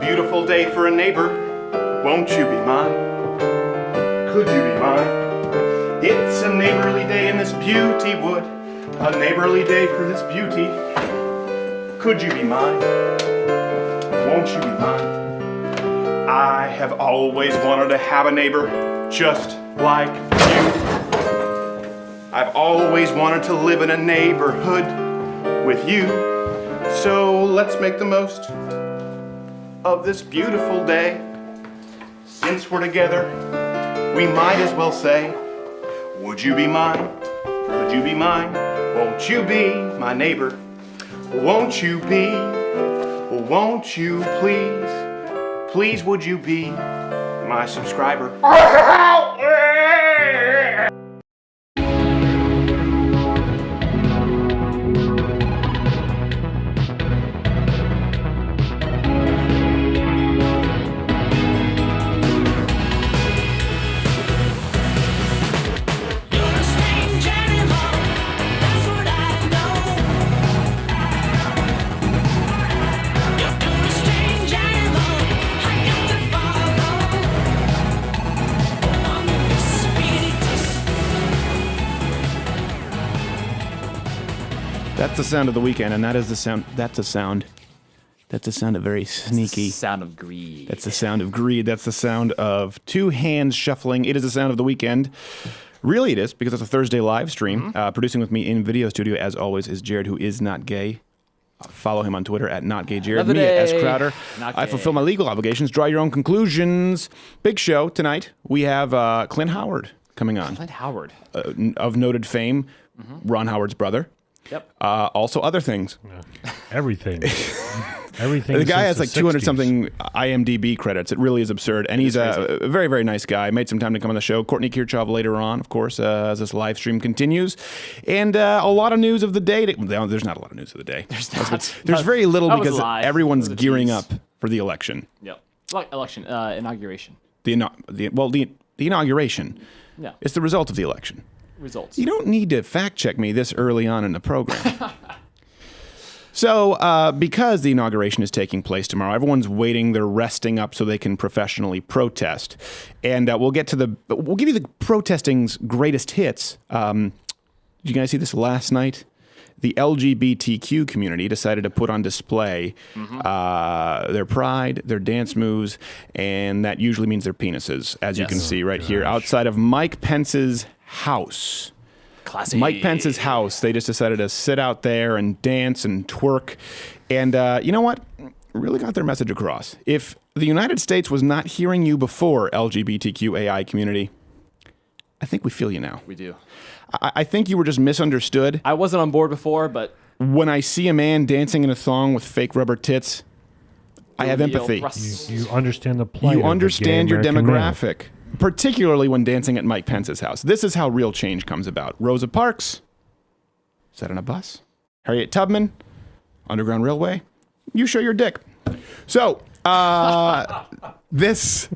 beautiful day for a neighbor. Won't you be mine? Could you be mine? It's a neighborly day in this beauty wood. A neighborly day for this beauty. Could you be mine? Won't you be mine? I have always wanted to have a neighbor just like you. I've always wanted to live in a neighborhood with you. So let's make the most of this beautiful day. Since we're together, we might as well say, would you be mine? Could you be mine? Won't you be my neighbor? Won't you be? Won't you please? Please would you be my subscriber? That's the sound of the weekend, and that is the sound. That's a sound of very sneaky. That's the sound of greed. That's the sound of greed. That's the sound of two hands shuffling. It is the sound of the weekend. Really, it is, because it's a Thursday live stream. Producing with me in video studio, as always, is Jared, who is not gay. Follow him on Twitter at NotGayJared. Me at S. Crowder. I fulfill my legal obligations. Draw your own conclusions. Big show tonight. We have Clint Howard coming on. Clint Howard. Of noted fame, Ron Howard's brother. Yep. Also other things. Everything. Everything. The guy has like 200 something IMDb credits. It really is absurd. And he's a very, very nice guy. Made some time to come on the show. Courtney Kirchhoff later on, of course, as this live stream continues. And a lot of news of the day. There's not a lot of news of the day. There's very little because everyone's gearing up for the election. Yep. Election. Inauguration. The inauguration. Yeah. It's the result of the election. Results. You don't need to fact check me this early on in the program. So, because the inauguration is taking place tomorrow, everyone's waiting. They're resting up so they can professionally protest. And we'll give you the protesting's greatest hits. Did you guys see this last night? The LGBTQ community decided to put on display their pride, their dance moves, and that usually means their penises, as you can see right here outside of Mike Pence's house. Classy. Mike Pence's house. They just decided to sit out there and dance and twerk. And you know what? Really got their message across. If the United States was not hearing you before, LGBTQAI community, I think we feel you now. We do. I think you were just misunderstood. I wasn't on board before, but when I see a man dancing in a thong with fake rubber tits, I have empathy. You understand the plight. You understand your demographic. Man. Particularly when dancing at Mike Pence's house. This is how real change comes about. Rosa Parks, sat on a bus. Harriet Tubman, Underground Railway. You show your dick. So, this...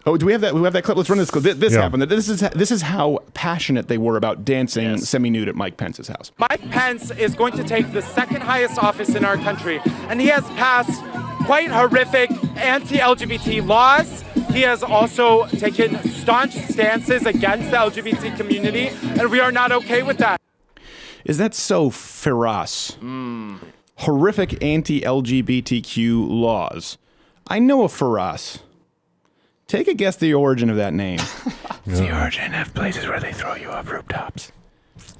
Oh, do we have that? We have that clip. Let's run this clip. This happened. This is how passionate they were about dancing semi-nude at Mike Pence's house. Mike Pence is going to take the second highest office in our country, and he has passed quite horrific anti-LGBT laws. He has also taken staunch stances against the LGBT community, and we are not okay with that. Is that so feroz? Horrific anti-LGBTQ laws. I know a feroz. Take a guess the origin of that name. It's the origin of places where they throw you off rooftops.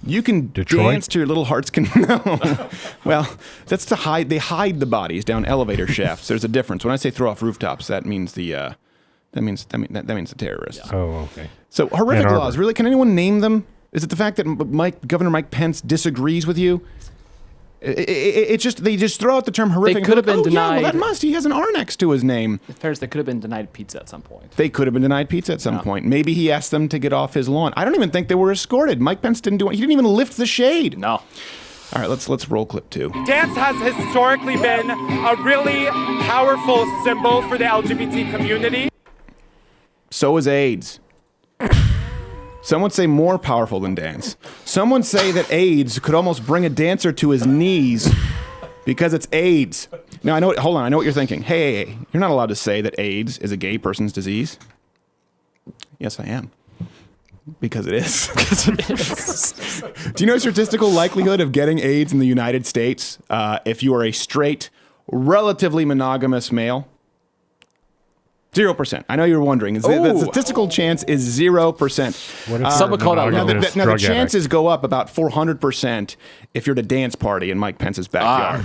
You can dance to your little heart's content. Well, that's to hide. They hide the bodies down elevator shafts. There's a difference. When I say throw off rooftops, that means the the terrorists. Oh, okay. So horrific laws. Really, can anyone name them? Is it the fact that Governor Mike Pence disagrees with you? It's just they just throw out the term horrific. They could have been denied. Yeah, well, he has an R next to his name. In fairness, they could have been denied pizza at some point. They could have been denied pizza at some point. Maybe he asked them to get off his lawn. I don't even think they were escorted. Mike Pence didn't do it. He didn't even lift the shade. No. All right, let's roll clip 2. Dance has historically been a really powerful symbol for the LGBT community. So is AIDS. Some would say more powerful than dance. Some would say that AIDS could almost bring a dancer to his knees Because it's AIDS. Now, hold on, I know what you're thinking. Hey, you're not allowed to say that AIDS is a gay person's disease. Yes, I am. Because it is. Do you know statistical likelihood of getting AIDS in the United States if you are a straight, relatively monogamous male? 0%. I know you're wondering. The statistical chance is 0%. What if Someone called out. Now, the drug chances go up about 400% if you're at a dance party in Mike Pence's backyard.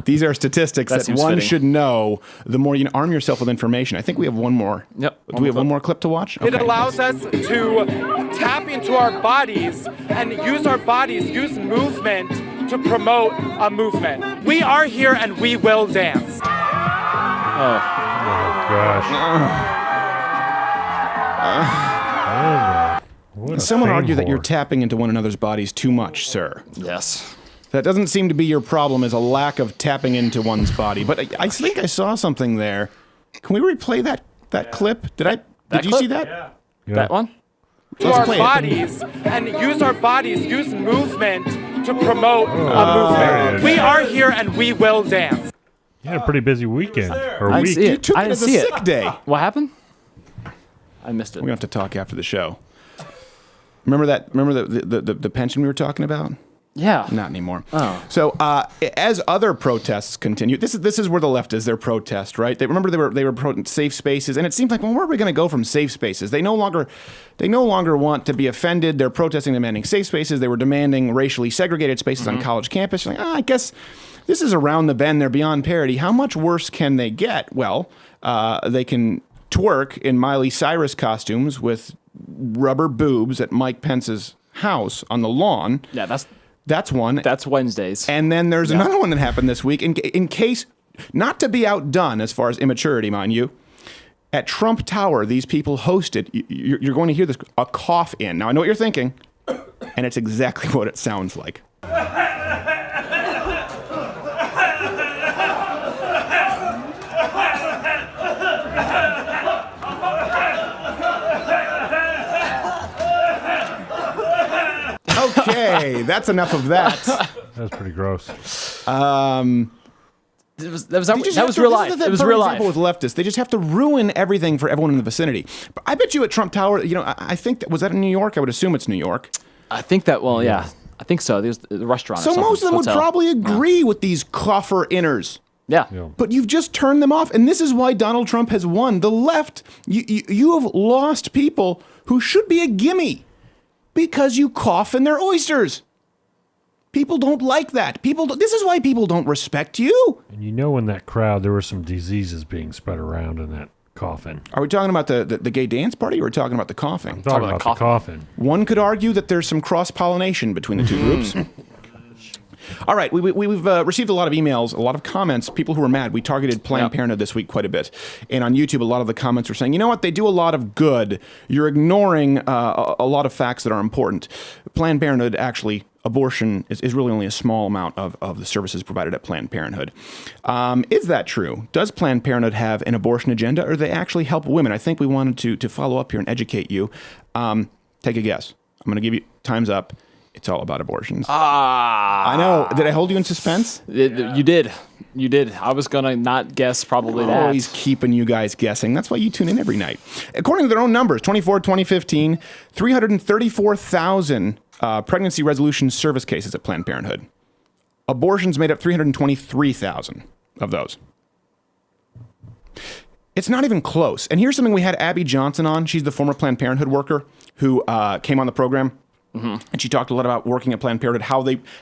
These are statistics That that seems one fitting. should know. The more you arm yourself with information. I think we have one more. Yep. Do we have one more clip to watch? It Okay. allows us to tap into our bodies and use our bodies, use movement to promote a movement. We are here and we will dance. Gosh. What a Someone fame argued that you're whore. tapping into one another's bodies too much, sir. Yes. That doesn't seem to be your problem, is a lack of tapping into one's body. But I think I saw something there. Can we replay that clip? Did you clip? see that? Yeah. That one? To Let's our play it. bodies and use our bodies, use movement to promote a there it movement. is. We are here and we will dance. You had a pretty busy weekend. Or I week. see You it. took I it didn't as a see it. sick day. What happened? I missed it. We're gonna have to talk after the show. Remember that? Remember the pension we were talking about? Yeah. Not anymore. Oh. So as other protests continue, this is where the left is. Their protest, right? They were safe spaces, and it seems like, well, where are we going to go from safe spaces? They no longer want to be offended. They're protesting, demanding safe spaces. They were demanding racially segregated spaces on college campus. Like, I guess this is around the bend. They're beyond parody. How much worse can they get? Well, they can twerk in Miley Cyrus costumes with rubber boobs at Mike Pence's house on the lawn. Yeah, That's one. that's Wednesdays. And then there's another one that happened this week. In case, not to be outdone as far as immaturity, mind you, at Trump Tower, these people hosted, you're going to hear this, a cough in. Now, I know what you're thinking, and it's exactly what it sounds like. Okay, that's enough of that. That's pretty gross. that was They just have to- real this life. is the It was perfect real life. example with leftists. They just have to ruin everything for everyone in the vicinity. But I bet you at Trump Tower, I think was that in New York? I would assume it's New York. I think that. Well, yeah. I think so. There's the restaurant. or So something, most of them would hotel. probably agree with these coffer inners. Yeah. Yeah. But you've just turned them off, and this is why Donald Trump has won. The left, you have lost people who should be a gimme because you cough in their oysters. People don't like that. This is why people don't respect you. And you know, in that crowd, there were some diseases being spread around in that coffin. Are we talking about the gay dance party, or are we talking about the coughing? Talking about about the coffin. One could argue that there's some cross-pollination between the two groups. All right, we've received a lot of emails, a lot of comments, people who were mad. We targeted Planned Parenthood this week quite a bit. And on YouTube, a lot of the comments were saying, you know what, they do a lot of good. You're ignoring a lot of facts that are important. Planned Parenthood, actually, abortion is really only a small amount of the services provided at Planned Parenthood. Is that true? Does Planned Parenthood have an abortion agenda, or do they actually help women? I think we wanted to follow up here and educate you. Take a guess. I'm going to give you time's up. It's all about abortions. I know. Did I hold you in suspense? You did. You did. I was gonna not guess probably that. Always keeping you guys guessing. That's why you tune in every night. According to their own numbers, 2015, 334,000 pregnancy resolution service cases at Planned Parenthood. Abortions made up 323,000 of those. It's not even close. And here's something we had Abby Johnson on. She's the former Planned Parenthood worker who came on the program. And she talked a lot about working at Planned Parenthood,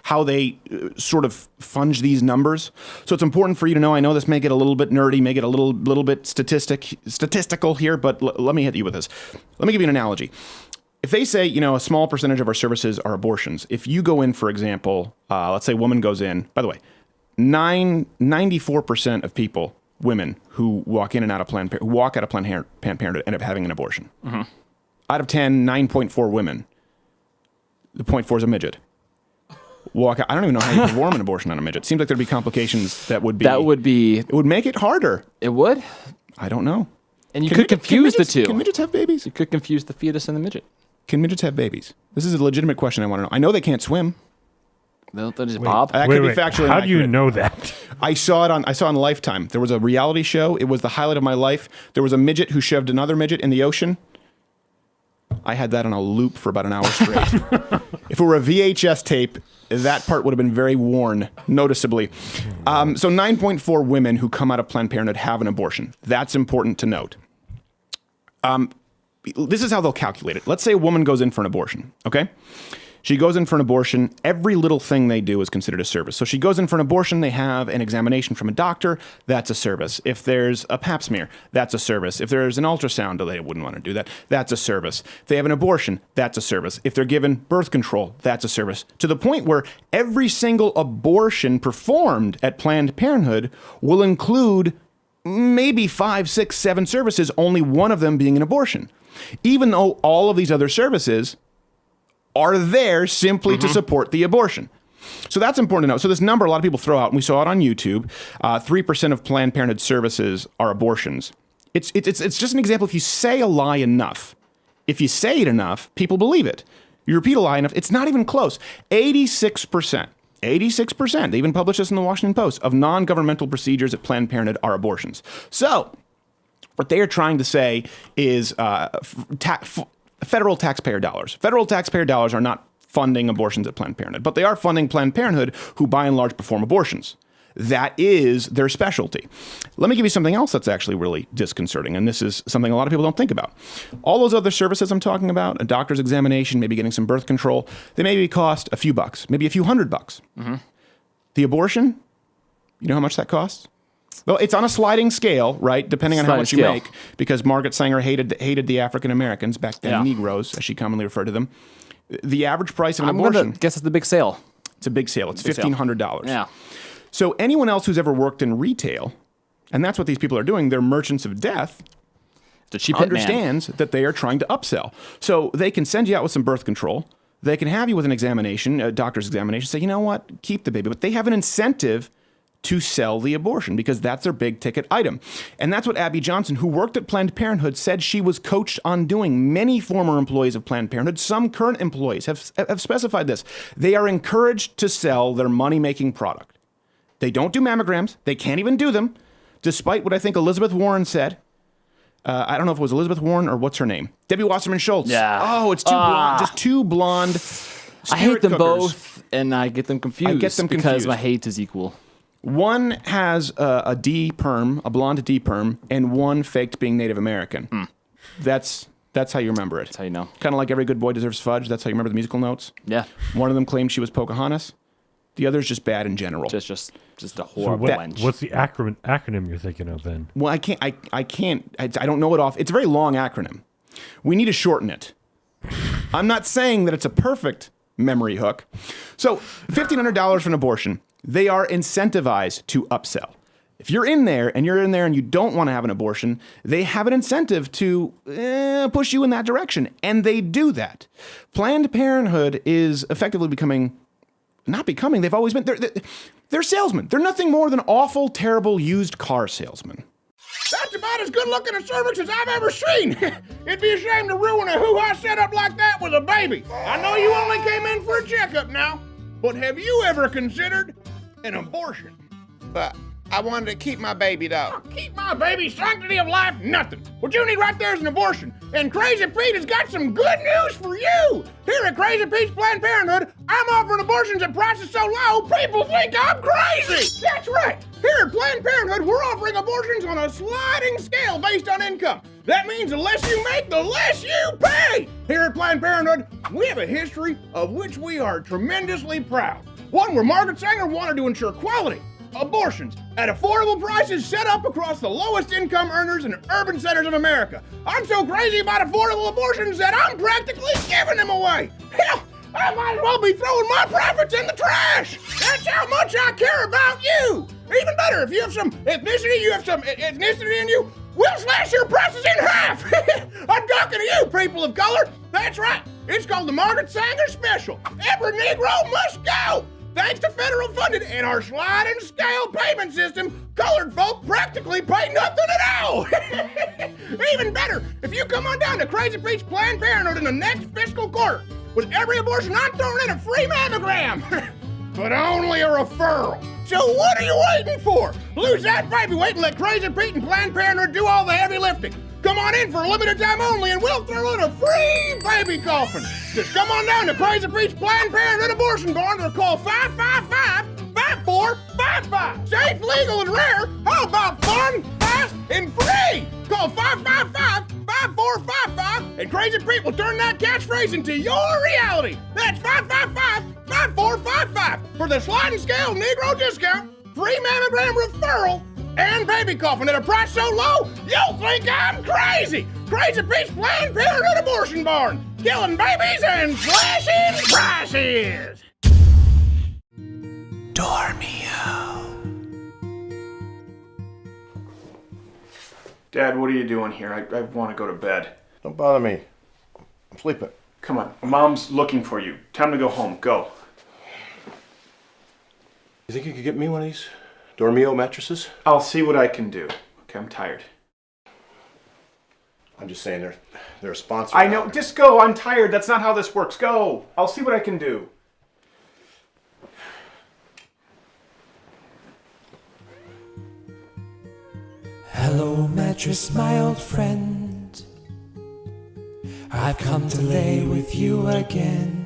how they sort of funge these numbers. So it's important for you to know. I know this may get a little bit nerdy, may get a little bit statistical here, but let me hit you with this. Let me give you an analogy. If they say, a small percentage of our services are abortions, if you go in, for example, let's say a woman goes in, by the way, 94% of people, women who walk in and out of Planned Parenthood end up having an abortion. Out of 10, 9.4 women. The 0.4 is a midget. Walk out. I don't even know how you perform an abortion on a midget. Seems like there'd be complications that would be. It would make it harder. It would. I don't know. And you could confuse the two. Can midgets have babies? You could confuse the fetus and the midget. Can midgets have babies? This is a legitimate question I want to know. I know they can't swim. They'll just Bob. That could be factually How do you inaccurate. know that? I saw it on Lifetime. There was a reality show. It was the highlight of my life. There was a midget who shoved another midget in the ocean. I had that on a loop for about an hour straight. If it were a VHS tape, that part would have been very worn, noticeably. So 9.4 women who come out of Planned Parenthood have an abortion. That's important to note. This is how they'll calculate it. Let's say a woman goes in for an abortion, okay? She goes in for an abortion. Every little thing they do is considered a service. So she goes in for an abortion. They have an examination from a doctor. That's a service. If there's a pap smear, that's a service. If there's an ultrasound, they wouldn't want to do that. That's a service. If they have an abortion, that's a service. If they're given birth control, that's a service. To the point where every single abortion performed at Planned Parenthood will include maybe 5, 6, 7 services, only one of them being an abortion. Even though all of these other services are there simply to support the abortion. So that's important to know. So this number a lot of people throw out, and we saw it on YouTube, 3% of Planned Parenthood services are abortions. It's just an example. If you say a lie enough, if you say it enough, people believe it. You repeat a lie enough, it's not even close. 86%, they even published this in the Washington Post, of non-governmental procedures at Planned Parenthood are abortions. So what they are trying to say is federal taxpayer dollars. Federal taxpayer dollars are not funding abortions at Planned Parenthood, but they are funding Planned Parenthood, who by and large perform abortions. That is their specialty. Let me give you something else that's actually really disconcerting, and this is something a lot of people don't think about. All those other services I'm talking about, a doctor's examination, maybe getting some birth control, they maybe cost a few bucks, maybe a few $100. Mm-hmm. The abortion, you know how much that costs? Well, it's on a sliding scale, right? Depending on how much you make, because Margaret Sanger hated the African Americans, back then Negroes, as she commonly referred to them. The average price of an abortion. I'm gonna guess it's the big sale. It's a big sale. It's $1,500. Yeah. So anyone else who's ever worked in retail, and that's what these people are doing, they're merchants of death, It's a cheap understands that they are trying to upsell. So they can send you out with some birth control. They can have you with an examination, a doctor's examination, say, you know what, keep the baby. But they have an incentive to sell the abortion because that's their big ticket item. And that's what Abby Johnson, who worked at Planned Parenthood, said she was coached on doing. Many former employees of Planned Parenthood, some current employees have specified this. They are encouraged to sell their money-making product. They don't do mammograms. They can't even do them, despite what I think Elizabeth Warren said. I don't know if it was Elizabeth Warren or what's her name? Debbie Wasserman Schultz. Yeah. Oh, it's too blonde. Just two blonde. I hate them cookers. both, and I get them confused. I get them because confused. my hate is equal. One has a D perm, a blonde D perm, and one faked being Native American. That's how you remember it. That's how you know. Kind of like Every Good Boy Deserves Fudge. That's how you remember the musical notes. Yeah. One of them claimed she was Pocahontas. The other's just bad in general. Just a So horrible wench. what's the acronym you're thinking of then? Well, I don't know it off. It's a very long acronym. We need to shorten it. I'm not saying that it's a perfect memory hook. So $1,500 for an abortion. They are incentivized to upsell. If you're in there and you don't want to have an abortion, they have an incentive to push you in that direction. And they do that. Planned Parenthood is effectively they've always been, they're salesmen. They're nothing more than awful, terrible used car salesmen. That's about as good looking a cervix as I've ever seen. It'd be a shame to ruin a hoo-ha setup like that with a baby. I know you only came in for a checkup now, but have you ever considered an abortion? But I wanted to keep my baby, though. Keep my baby, sanctity of life, nothing. What you need right there is an abortion. And Crazy Pete has got some good news for you. Here at Crazy Pete's Planned Parenthood, I'm offering abortions at prices so low, people think I'm crazy. That's right. Here at Planned Parenthood, we're offering abortions on a sliding scale based on income. That means the less you make, the less you pay. Here at Planned Parenthood, we have a history of which we are tremendously proud. One where Margaret Sanger wanted to ensure quality. Abortions at affordable prices set up across the lowest income earners in urban centers of America. I'm so crazy about affordable abortions that I'm practically giving them away. Hell, I might as well be throwing my profits in the trash. That's how much I care about you. Even better, if you have some ethnicity in you, we'll slash your prices in half. I'm talking to you, people of color. That's right. It's called the Margaret Sanger Special. Every Negro must go. Thanks to federal funded and our sliding scale payment system, colored folk practically pay nothing at all. Even better, if you come on down to Crazy Pete's Planned Parenthood in the next fiscal quarter, with every abortion I'm throwing in a free mammogram. but only a referral. So what are you waiting for? Lose that baby weight and let Crazy Pete and Planned Parenthood do all the heavy lifting. Come on in for a limited time only and we'll throw in a free baby coffin. Just come on down to Crazy Pete's Planned Parenthood Abortion Barn or call 555-5455. Safe, legal, and rare. How about fun, fast, and free? Call 555-5455 and Crazy Pete will turn that catchphrase into your reality. That's 555-5455 for the sliding scale Negro discount, free mammogram referral, and baby coffin at a price so low, you'll think I'm crazy! Crazy Pete's Planned Parenthood Abortion Barn, killing babies and slashing prices! Dormio. Dad, what are you doing here? I want to go to bed. Don't bother me. I'm sleeping. Come on, Mom's looking for you. Time to go home. Go. You think you could get me one of these Dormio mattresses? I'll see what I can do. Okay, I'm tired. I'm just saying they're a sponsor. I know. Just go. I'm tired. That's not how this works. Go. I'll see what I can do. Hello, mattress, my old friend. I've come to lay with you again.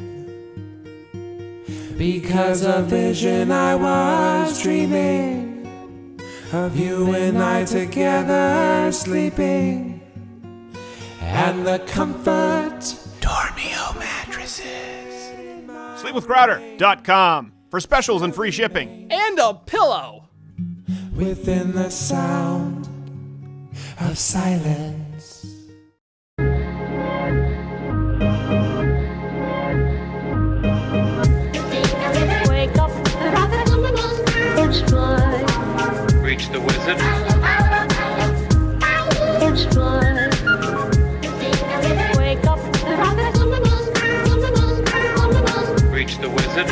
Because a vision I was dreaming of you and I together sleeping. And the comfort Dormio mattresses. Sleepwithcrowder.com for specials and free shipping. And a pillow. within the sound of silence. Wake up, explore. Reach the wizard. Explore. Wake up, Reach the wizard.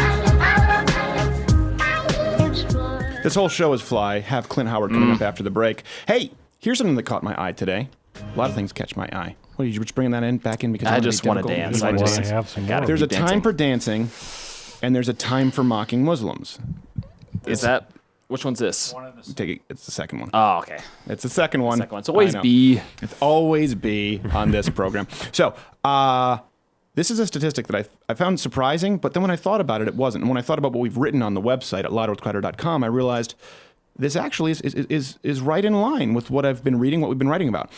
explore. This whole show is fly. Have Clint Howard coming up after the break. Hey, here's something that caught my eye today. A lot of things catch my eye. What, are you just bringing that back in because I I'm just want to dance. I I want just to have some gotta more. There's a be time dancing. for dancing, and there's a time for mocking Muslims. Is that which one's this? Take it. It's the second one. Oh, okay. It's the second one. Second one. It's always I know. B. It's always B on this program. So, this is a statistic that I found surprising, but then when I thought about it, it wasn't. And when I thought about what we've written on the website at loudwithcrowder.com, I realized this actually is right in line with what I've been reading, what we've been writing about.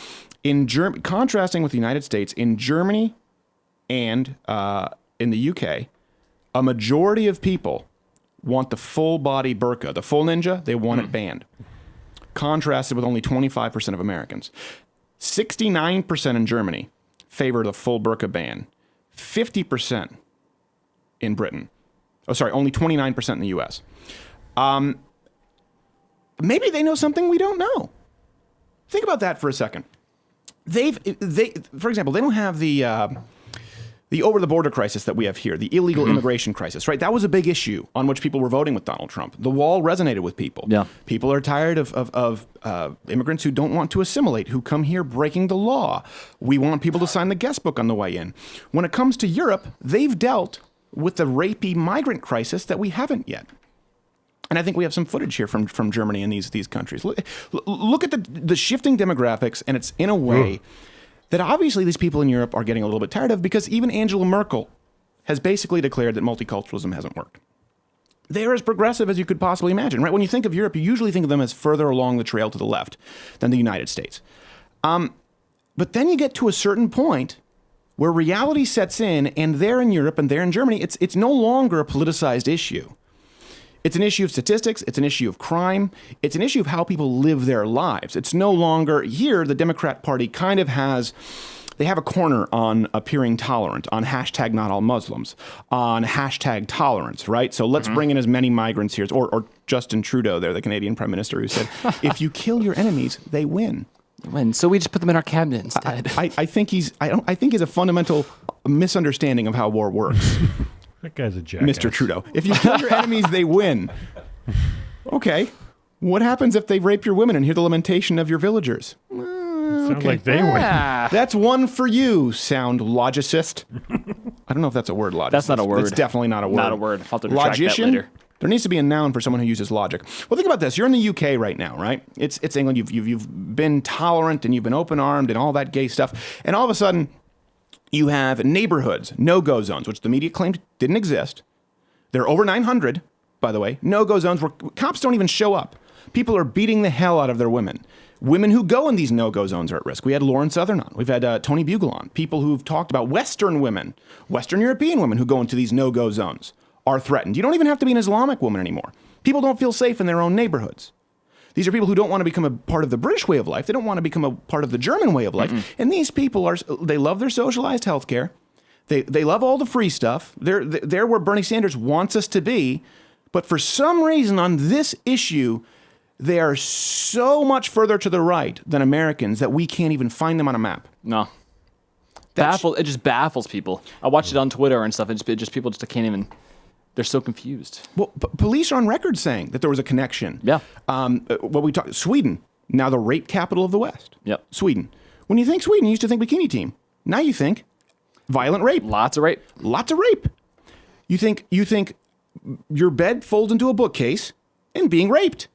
Contrasting with the United States, in Germany and in the UK, a majority of people want the full body burqa, the full ninja. They want it banned. Contrasted with only 25% of Americans. 69% in Germany favor the full burqa ban. 50% in Britain. Oh, sorry, only 29% in the US. Maybe they know something we don't know. Think about that for a second. For example, they don't have the over-the-border crisis that we have here, the illegal immigration crisis, right? That was a big issue on which people were voting with Donald Trump. The wall resonated with people. Yeah. People are tired of immigrants who don't want to assimilate, who come here breaking the law. We want people to sign the guest book on the way in. When it comes to Europe, they've dealt with the rapey migrant crisis that we haven't yet. And I think we have some footage here from Germany and these countries. Look at the shifting demographics, and it's in a way that obviously these people in Europe are getting a little bit tired of, because even Angela Merkel has basically declared that multiculturalism hasn't worked. They're as progressive as you could possibly imagine, right? When you think of Europe, you usually think of them as further along the trail to the left than the United States. But then you get to a certain point where reality sets in, and there in Europe and there in Germany, it's no longer a politicized issue. It's an issue of statistics. It's an issue of crime. It's an issue of how people live their lives. It's no longer here. The Democrat Party kind of they have a corner on appearing tolerant, on hashtag not all Muslims, on hashtag tolerance, right? So let's bring in as many migrants here, or Justin Trudeau there, the Canadian Prime Minister, who said, if you kill your enemies, they win. When? So we just put them in our cabinet instead. I think he's a fundamental misunderstanding of how war works. That guy's a jackass. Mr. Trudeau. If you kill your enemies, they win. Okay. What happens if they rape your women and hear the lamentation of your villagers? Sounds like they win. That's one for you, sound logicist. I don't know if that's a word, logicist. That's not a word. It's definitely not a word. Not a word. I'll have to retract that Logician? later. There needs to be a noun for someone who uses logic. Well, think about this. You're in the UK right now, right? It's England. You've been tolerant and you've been open-armed and all that gay stuff. And all of a sudden, you have neighborhoods, no-go zones, which the media claimed didn't exist. There are over 900, by the way, no-go zones where cops don't even show up. People are beating the hell out of their women. Women who go in these no-go zones are at risk. We had Lauren Southern on. We've had Tony Bugle on. People who've talked about Western women, Western European women who go into these no-go zones are threatened. You don't even have to be an Islamic woman anymore. People don't feel safe in their own neighborhoods. These are people who don't want to become a part of the British way of life. They don't want to become a part of the German way of life. And these people they love their socialized health care. They love all the free stuff. They're where Bernie Sanders wants us to be. But for some reason on this issue, they are so much further to the right than Americans that we can't even find them on a map. No. It just baffles people. I watch it on Twitter and stuff. It just people just can't even. They're so confused. Well, police are on record saying that there was a connection. Yeah. Sweden, now the rape capital of the West. Yep. Sweden. When you think Sweden, you used to think bikini team. Now you think violent rape. Lots of rape. Lots of rape. You think your bed folds into a bookcase and being raped.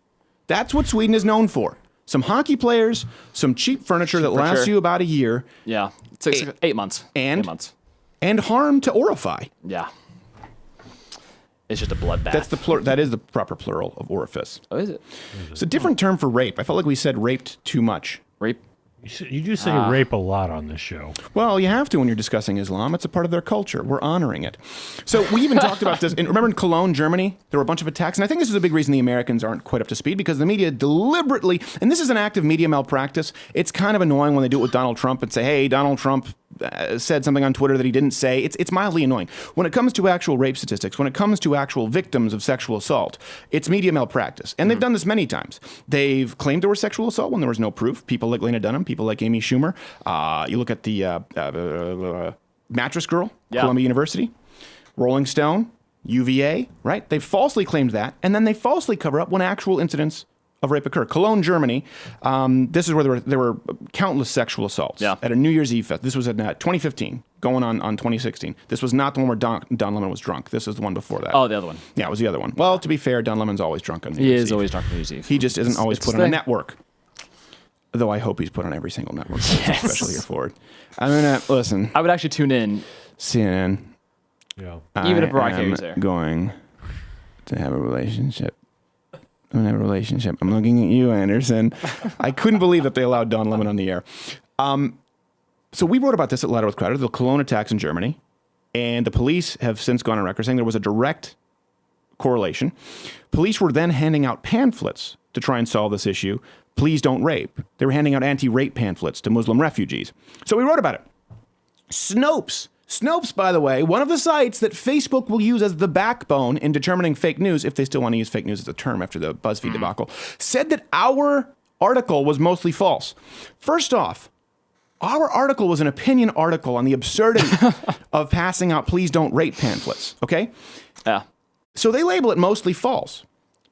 That's what Sweden is known for. Some hockey players, some cheap furniture that lasts you about a year. Yeah. It's 8 months. 8 months. And harm to orify. Yeah. It's just a bloodbath. That is the proper plural of orifice. Oh, is it? It's a different term for rape. I felt like we said raped too much. Rape? You do say rape a lot on this show. Well, you have to when you're discussing Islam. It's a part of their culture. We're honoring it. So we even talked about this. Remember in Cologne, Germany, there were a bunch of attacks. And I think this is a big reason the Americans aren't quite up to speed because the media deliberately, and this is an active media malpractice. It's kind of annoying when they do it with Donald Trump and say, hey, Donald Trump said something on Twitter that he didn't say. It's mildly annoying. When it comes to actual rape statistics, when it comes to actual victims of sexual assault, it's media malpractice. And they've done this many times. They've claimed there was sexual assault when there was no proof. People like Lena Dunham, people like Amy Schumer. You look at the Mattress Girl, Columbia University, Rolling Stone, UVA, right? They falsely claimed that, and then they falsely cover up when actual incidents of rape occur. Cologne, Germany. This is where there were countless sexual assaults at a New Year's Eve fest. This was in 2015, going on 2016. This was not the one where Don Lemon was drunk. This is the one before that. Oh, the other one. Yeah, it was the other one. Well, to be fair, Don Lemon's always drunk on New He Year's is Eve. always drunk on New Year's Eve. He just isn't always put on a network. Though I hope he's put on every single network, especially here forward. I'm gonna listen. I would actually tune in. CNN. Yeah. Even if Mariah Carey's there. Going to have a relationship. I'm gonna have a relationship. I'm looking at you, Anderson. I couldn't believe that they allowed Don Lemon on the air. So we wrote about this at Louder with Crowder, the Cologne attacks in Germany, and the police have since gone on record saying there was a direct correlation. Police were then handing out pamphlets to try and solve this issue. Please don't rape. They were handing out anti-rape pamphlets to Muslim refugees. So we wrote about it. Snopes. Snopes, by the way, one of the sites that Facebook will use as the backbone in determining fake news, if they still want to use fake news as a term after the BuzzFeed debacle, said that our article was mostly false. First off, our article was an opinion article on the absurdity of passing out please don't rape pamphlets, okay? Yeah. So they label it mostly false.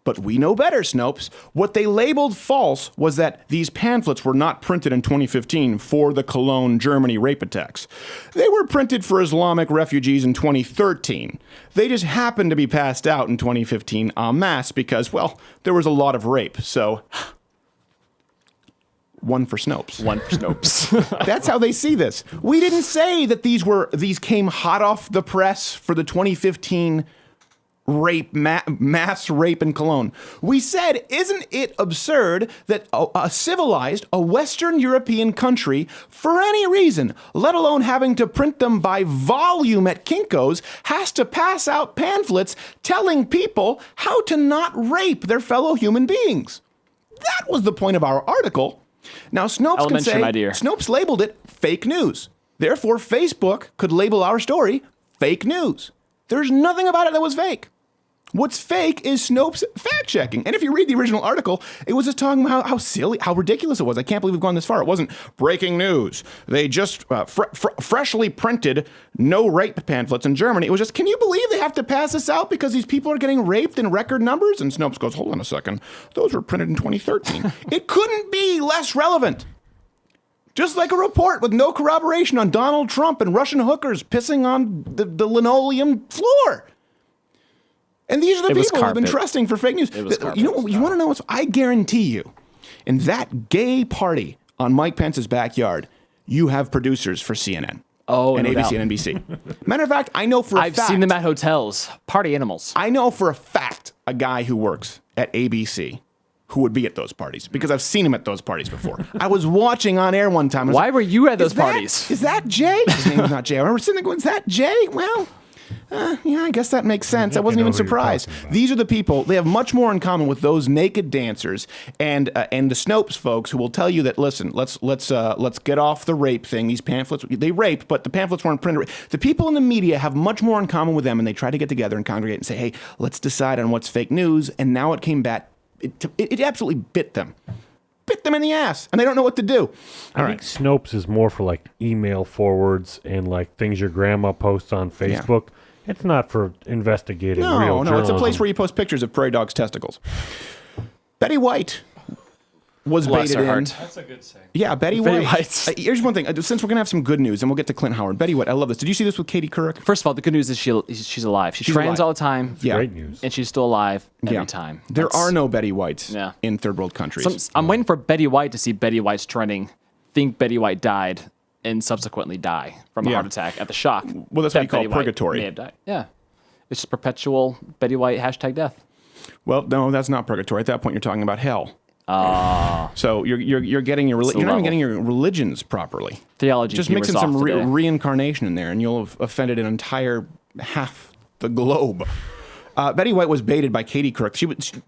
But we know better, Snopes. What they labeled false was that these pamphlets were not printed in 2015 for the Cologne, Germany rape attacks. They were printed for Islamic refugees in 2013. They just happened to be passed out in 2015 en masse because, well, there was a lot of rape. So, one for Snopes. One for Snopes. That's how they see this. We didn't say that these came hot off the press for the 2015 rape, mass rape in Cologne. We said, isn't it absurd that a civilized, a Western European country, for any reason, let alone having to print them by volume at Kinko's, has to pass out pamphlets telling people how to not rape their fellow human beings? That was the point of our article. Now, Snopes can say, Snopes labeled it fake news. Therefore, Facebook could label our story fake news. There's nothing about it that was fake. What's fake is Snopes fact-checking. And if you read the original article, it was just talking about how silly, how ridiculous it was. I can't believe we've gone this far. It wasn't breaking news. They just freshly printed no rape pamphlets in Germany. It was just, can you believe they have to pass this out because these people are getting raped in record numbers? And Snopes goes, hold on a second. Those were printed in 2013. It couldn't be less relevant. Just like a report with no corroboration on Donald Trump and Russian hookers pissing on the linoleum floor. And these are the It was people who've been carpet. trusting for fake news. It was You know, you want to know what's? I guarantee you, in that gay party on Mike Pence's backyard, you have producers for CNN. Oh, and no ABC doubt. and NBC. Matter of fact, I know for a I've fact. seen them at hotels. Party animals. I know for a fact a guy who works at ABC who would be at those parties because I've seen him at those parties before. I was watching on air one time. Why were you at those parties? Is that Jay? His name's not Jay. I remember sitting there going, is that Jay? Well, yeah, I guess that makes sense. I wasn't even surprised. These are the people. They have much more in common with those naked dancers and the Snopes folks who will tell you that, listen, let's get off the rape thing. These pamphlets, they raped, but the pamphlets weren't printed. The people in the media have much more in common with them, and they try to get together and congregate and say, hey, let's decide on what's fake news. And now it came back. It absolutely bit them in the ass, and they don't know what to do. I think Snopes is more for like email forwards and like things your grandma posts on Facebook. Yeah. It's not for investigating real journalism. No, it's a place where you post pictures of prairie dogs' testicles. Betty White was Bless baited her in. heart. That's a good saying. Yeah, Betty White. Here's one thing. Since we're going to have some good news, and we'll get to Clint Howard. Betty White, I love this. Did you see this with Katie Couric? First of all, the good news is she's alive. She's trans alive. all the time. Yeah. Great news. And she's still alive every time. There are no Betty Whites in third world countries. So I'm waiting for Betty White to see Betty White's trending, think Betty White died, and subsequently die from a heart attack at the shock. Well, that's what you call Betty White purgatory. may have died. Yeah. It's just perpetual Betty White #death. Well, no, that's not purgatory. At that point, you're talking about hell. So you're getting you're not even getting your religions properly. Theology. Just mixing some reincarnation in there, and you'll have offended an entire half the globe. Betty White was baited by Katie Couric.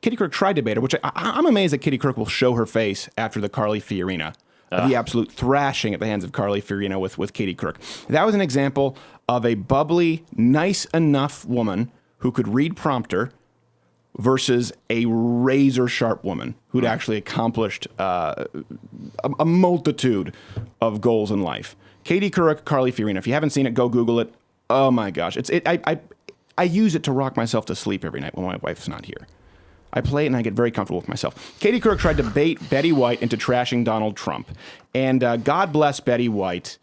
Katie Couric tried to bait her, which I'm amazed that Katie Couric will show her face after the Carly Fiorina, the absolute thrashing at the hands of Carly Fiorina with Katie Couric. That was an example of a bubbly, nice enough woman who could read prompter versus a razor-sharp woman who'd actually accomplished a multitude of goals in life. Katie Couric, Carly Fiorina. If you haven't seen it, go Google it. Oh my gosh, I use it to rock myself to sleep every night when my wife's not here. I play it and I get very comfortable with myself. Katie Couric tried to bait Betty White into trashing Donald Trump, and God bless Betty White.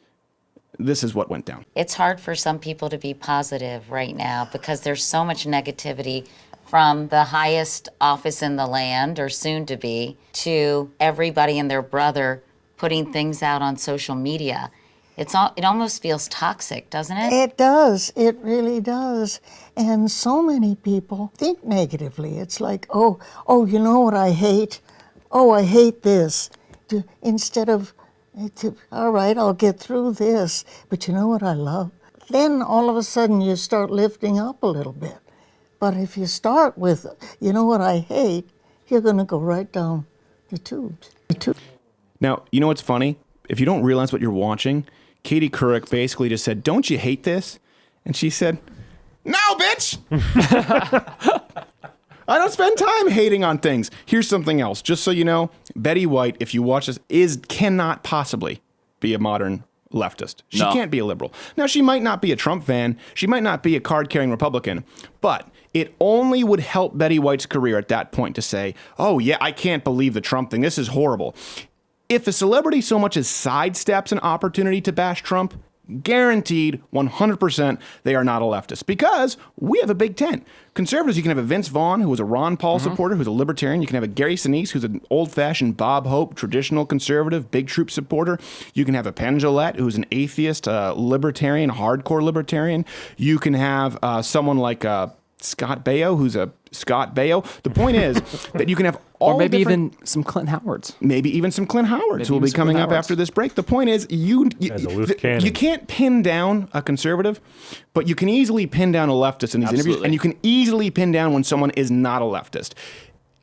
This is what went down. It's hard for some people to be positive right now because there's so much negativity from the highest office in the land, or soon to be, to everybody and their brother putting things out on social media. It almost feels toxic, doesn't it? It does. It really does. And so many people think negatively. It's like, oh, you know what I hate? Oh, I hate this. Instead of, all right, I'll get through this, but you know what I love? Then all of a sudden you start lifting up a little bit. But if you start with, you know what I hate, you're going to go right down the tubes. Now, you know what's funny? If you don't realize what you're watching, Katie Couric basically just said, don't you hate this? And she said, no, bitch! I don't spend time hating on things. Here's something else. Just so you know, Betty White, if you watch this, cannot possibly be a modern leftist. She can't be a liberal. Now, she might not be a Trump fan. She might not be a card-carrying Republican. But it only would help Betty White's career at that point to say, oh, yeah, I can't believe the Trump thing. This is horrible. If a celebrity so much as sidesteps an opportunity to bash Trump, guaranteed 100% they are not a leftist, because we have a big tent. Conservatives, you can have a Vince Vaughn, who was a Ron Paul supporter, who's a libertarian. You can have a Gary Sinise, who's an old-fashioned Bob Hope, traditional conservative, big troop supporter. You can have a Penn Jillette, who's an atheist, libertarian, hardcore libertarian. You can have someone like Scott Baio, who's a Scott Baio. The point is that you can have all or maybe different, even some Clint Howards. Maybe even some Clint Howards who will be coming up after this break. The point is you can't pin down a conservative, but you can easily pin down a leftist in these interviews, and you can easily pin down when someone is not a leftist.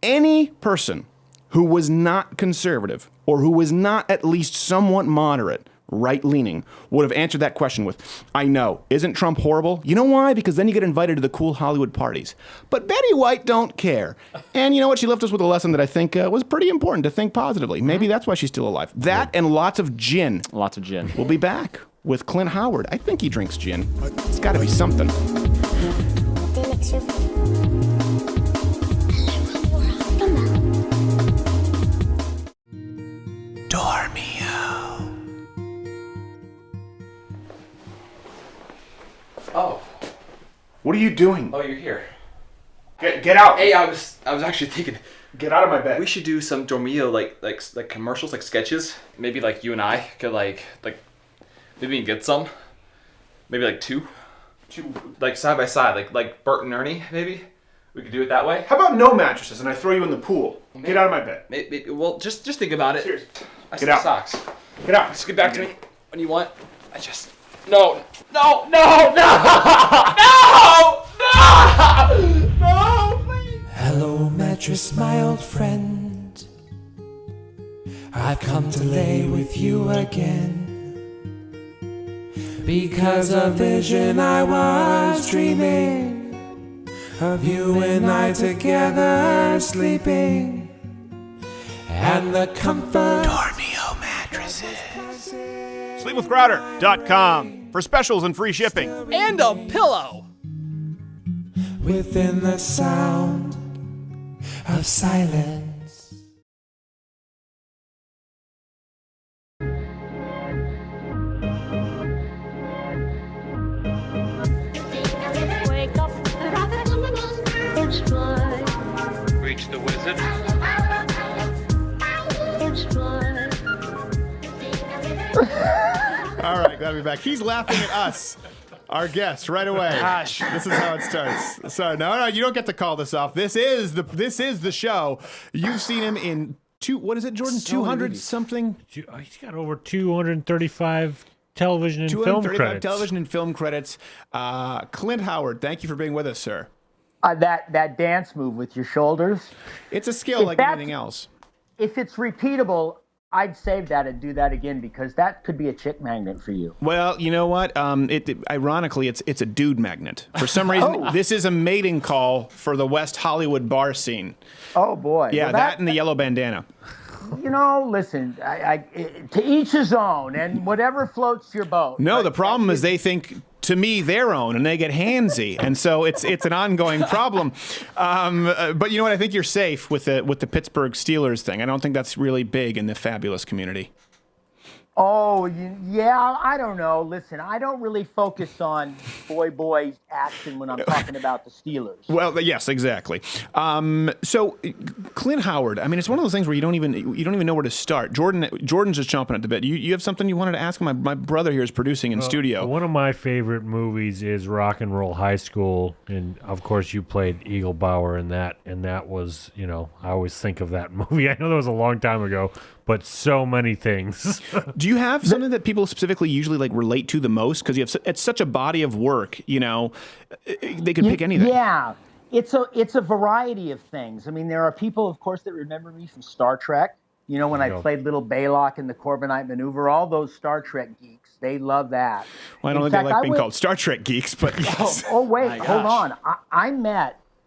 Any person who was not conservative or who was not at least somewhat moderate, right-leaning, would have answered that question with, I know, isn't Trump horrible? You know why? Because then you get invited to the cool Hollywood parties. But Betty White don't care. And you know what? She left us with a lesson that I think was pretty important, to think positively. Maybe that's why she's still alive. That and lots of gin. Lots of gin. We'll be back with Clint Howard. I think he drinks gin. It's got to be something. Oh. What are you doing? Oh, you're here. Get out. Hey, I was actually thinking. Get out of my bed. We should do some Dormillo like commercials, like sketches. Maybe like you and I could like maybe we can get some. Maybe like two like side by side, like Bert and Ernie. Maybe we could do it that way. How about no mattresses and I throw you in the pool? Get out of my bed. Maybe, well, just think about it. Seriously. I Get out. Socks. Get out. Just get back to me when you want. No. Please. Hello, mattress, my old friend. I've come to lay with you again. Because a vision I was dreaming of you and I together sleeping, and the comfort. Dormio mattresses. Sleepwithcrowder.com for specials and free shipping. And a pillow. Within the sound of silence. Wake up, it's fine. Reach the wizard. It's fine. All right, glad to be back. He's laughing at us, our guest, right away. Gosh. This is how it starts. Sorry, no, you don't get to call this off. This is the show. You've seen him in what is it, Jordan? 200 something? He's got over 235 television and film 235 credits. television and film credits. Clint Howard, thank you for being with us, sir. That dance move with your shoulders. It's a skill like anything else. If it's repeatable, I'd save that and do that again, because that could be a chick magnet for you. Well, you know what? Ironically, it's a dude magnet. For some reason, This is a mating call for the West Hollywood bar scene. Oh, boy. Yeah, Well, that and the yellow bandana. You know, listen, to each his own, and whatever floats your boat. No, the problem is they think, to me, their own, and they get handsy, and so it's an ongoing problem. But you know what? I think you're safe with the Pittsburgh Steelers thing. I don't think that's really big in the fabulous community. Oh, yeah, I don't know. Listen, I don't really focus on boy action when I'm talking about the Steelers. Well, yes, exactly. So, Clint Howard. I mean, it's one of those things where you don't even know where to start. Jordan's just chomping at the bit. You have something you wanted to ask him? My brother here is producing in studio. One of my favorite movies is Rock and Roll High School, and of course you played Eagle Bauer in that, and that was, I always think of that movie. I know that was a long time ago, but so many things. Do you have something that people specifically usually relate to the most? Because it's such a body of work, they could pick anything. Yeah, it's a variety of things. I mean, there are people, of course, that remember me from Star Trek. When I played Little Baylock in the Corbinite Maneuver, all those Star Trek geeks, they love that. Well, I don't think they like being called Star Trek geeks, but yes. Oh wait, hold on. I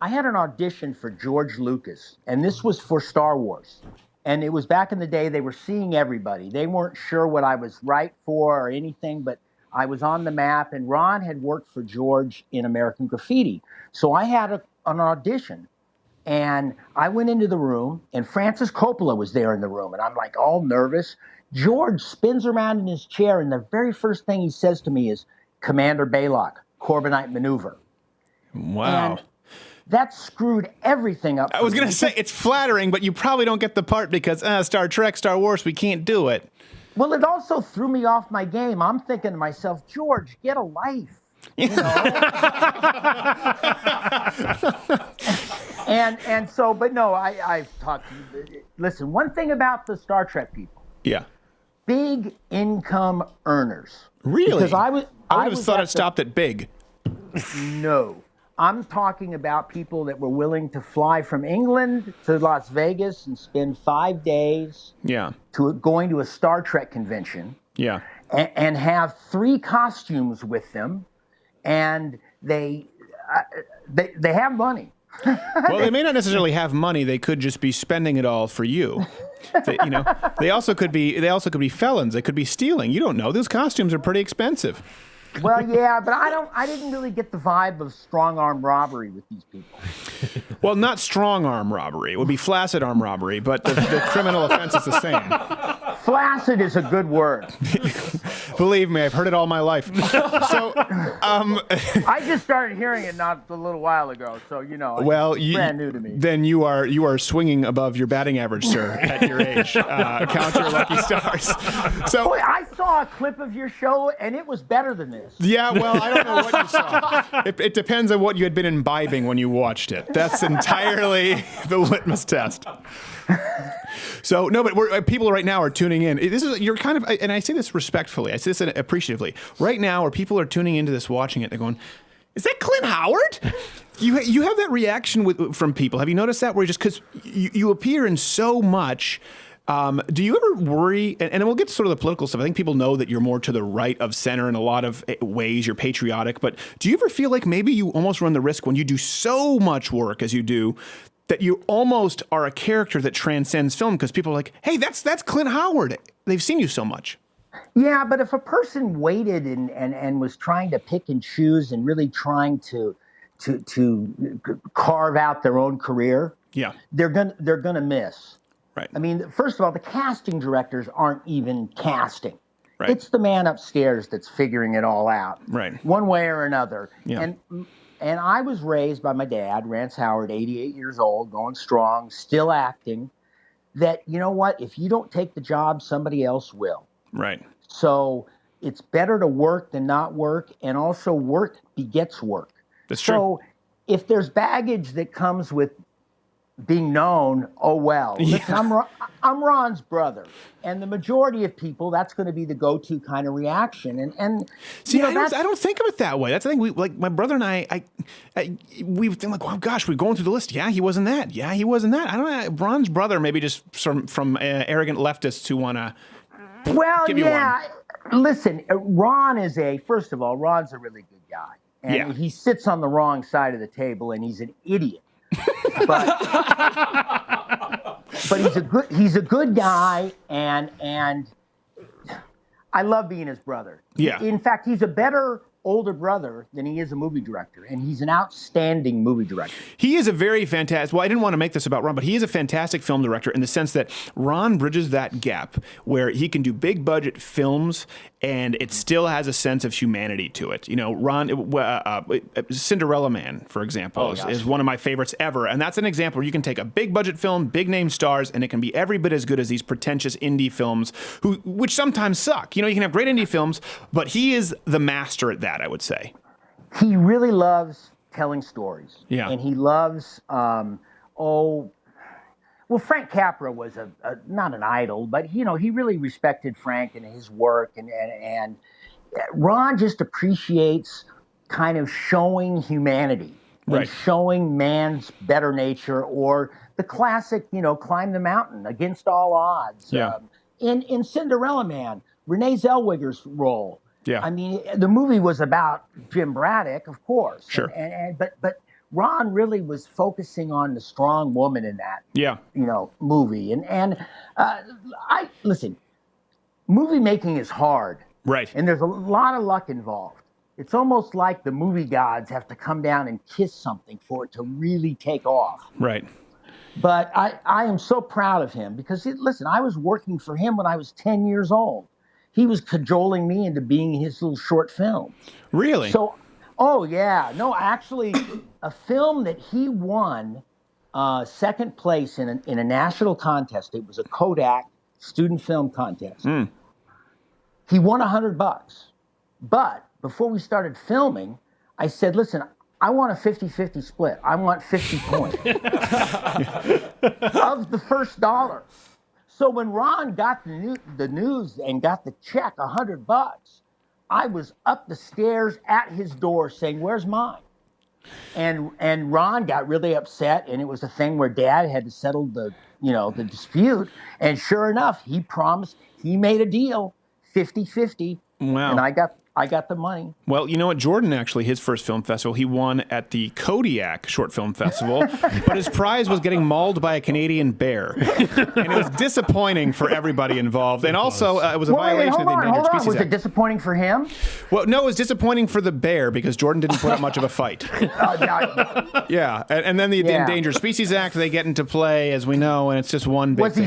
had an audition for George Lucas, and this was for Star Wars. And it was back in the day, they were seeing everybody. They weren't sure what I was right for or anything, but I was on the map, and Ron had worked for George in American Graffiti. So I had an audition, and I went into the room, and Francis Coppola was there in the room, and I'm like all nervous. George spins around in his chair, and the very first thing he says to me is, "Commander Baylock, Corbinite Maneuver." Wow. And that screwed everything up. I was going to say, it's flattering, but you probably don't get the part because Star Trek, Star Wars, we can't do it. Well, it also threw me off my game. I'm thinking to myself, George, get a life. And so, but no, I've talked to you. Listen, one thing about the Star Trek people. Yeah. Big income earners. Really? Because I would have thought it stopped at big. No. I'm talking about people that were willing to fly from England to Las Vegas and spend 5 days going to a Star Trek convention and have 3 costumes with them, and they have money. Well, they may not necessarily have money. They could just be spending it all for you. They also could be felons. They could be stealing. You don't know. Those costumes are pretty expensive. Well, yeah, but I didn't really get the vibe of strong arm robbery with these people. Well, not strong arm robbery. It would be flaccid arm robbery, but the criminal offense is the same. Flaccid is a good word. Believe me, I've heard it all my life. So, I just started hearing it not a little while ago, so it's brand new to me. Then you are swinging above your batting average, sir, at your age. Count your lucky stars. So Boy, I saw a clip of your show, and it was better than this. yeah, well, I don't know what you saw. It depends on what you had been imbibing when you watched it. That's entirely the litmus test. So no, but people right now are tuning in. You're kind of, and I say this respectfully, I say this appreciatively. Right now, where people are tuning into this, watching it, they're going, "Is that Clint Howard?" You have that reaction from people. Have you noticed that? Where because you appear in so much. Do you ever worry? And we'll get to sort of the political stuff. I think people know that you're more to the right of center in a lot of ways. You're patriotic, but do you ever feel like maybe you almost run the risk when you do so much work as you do, that you almost are a character that transcends film because people are like, hey, that's Clint Howard. They've seen you so much. Yeah, but if a person waited and was trying to pick and choose and really trying to carve out their own career, yeah, they're gonna miss. Right. I mean, first of all, the casting directors aren't even casting. Right. It's the man upstairs that's figuring it all out. Right. One way or another. Yeah. And I was raised by my dad, Rance Howard, 88 years old, going strong, still acting, that, you know what, if you don't take the job, somebody else will. Right. So it's better to work than not work, and also work begets work. That's true. So if there's baggage that comes with being known, oh well. Yeah. Listen, I'm Ron's brother, and the majority of people, that's going to be the go-to kind of reaction. And see, I don't think of it that way. That's the thing. We, like my brother and I we think like, oh gosh, we're going through the list. Yeah, he wasn't that. Yeah, he wasn't that. I don't know. Ron's brother, maybe just from arrogant leftists who want to. Well, give you yeah. Listen, first of all, Ron's a really good guy, and yeah. he sits on the wrong side of the table, and he's an idiot. But he's a good guy, and I love being his brother. Yeah. In fact, he's a better older brother than he is a movie director, and he's an outstanding movie director. He is a very fantastic, well, I didn't want to make this about Ron, but he is a fantastic film director in the sense that Ron bridges that gap where he can do big budget films and it still has a sense of humanity to it. You know, Ron, Cinderella Man, for example, is one of my favorites ever. And that's an example where you can take a big budget film, big name stars, and it can be every bit as good as these pretentious indie films, which sometimes suck. You know, you can have great indie films, but he is the master at that, I would say. He really loves telling stories. Yeah. And he loves, Frank Capra was not an idol, but he really respected Frank and his work, and Ron just appreciates kind of showing humanity, right, and showing man's better nature, or the classic, climb the mountain against all odds. Yeah. In Cinderella Man, Renee Zellweger's role. Yeah. I mean, the movie was about Jim Braddock, of course. Sure. But Ron really was focusing on the strong woman in that, movie. And listen, movie making is hard. Right. And there's a lot of luck involved. It's almost like the movie gods have to come down and kiss something for it to really take off. Right. But I am so proud of him because, listen, I was working for him when I was 10 years old. He was cajoling me into being in his little short films. Really? So, oh, yeah. No, actually, a film that he won second place in a national contest. It was a Kodak student film contest. Mm. He won $100. But before we started filming, I said, listen, I want a 50-50 split. I want 50 points of the first dollar. So when Ron got the news and got the check, $100, I was up the stairs at his door saying, "Where's mine?" And Ron got really upset, and it was a thing where Dad had to settle the dispute. And sure enough, he promised, he made a deal, 50-50. Wow. And I I got the money. Well, you know what? Jordan, actually, his first film festival, he won at the Kodiak Short Film Festival, but his prize was getting mauled by a Canadian bear. And it was disappointing for everybody involved. And also, it was a violation of the Endangered Species Was Act. it disappointing for him? Well, no, it was disappointing for the bear because Jordan didn't put up much of a fight. Yeah, and then the Endangered Species Act, they get into play, as we know, and it's just one big thing.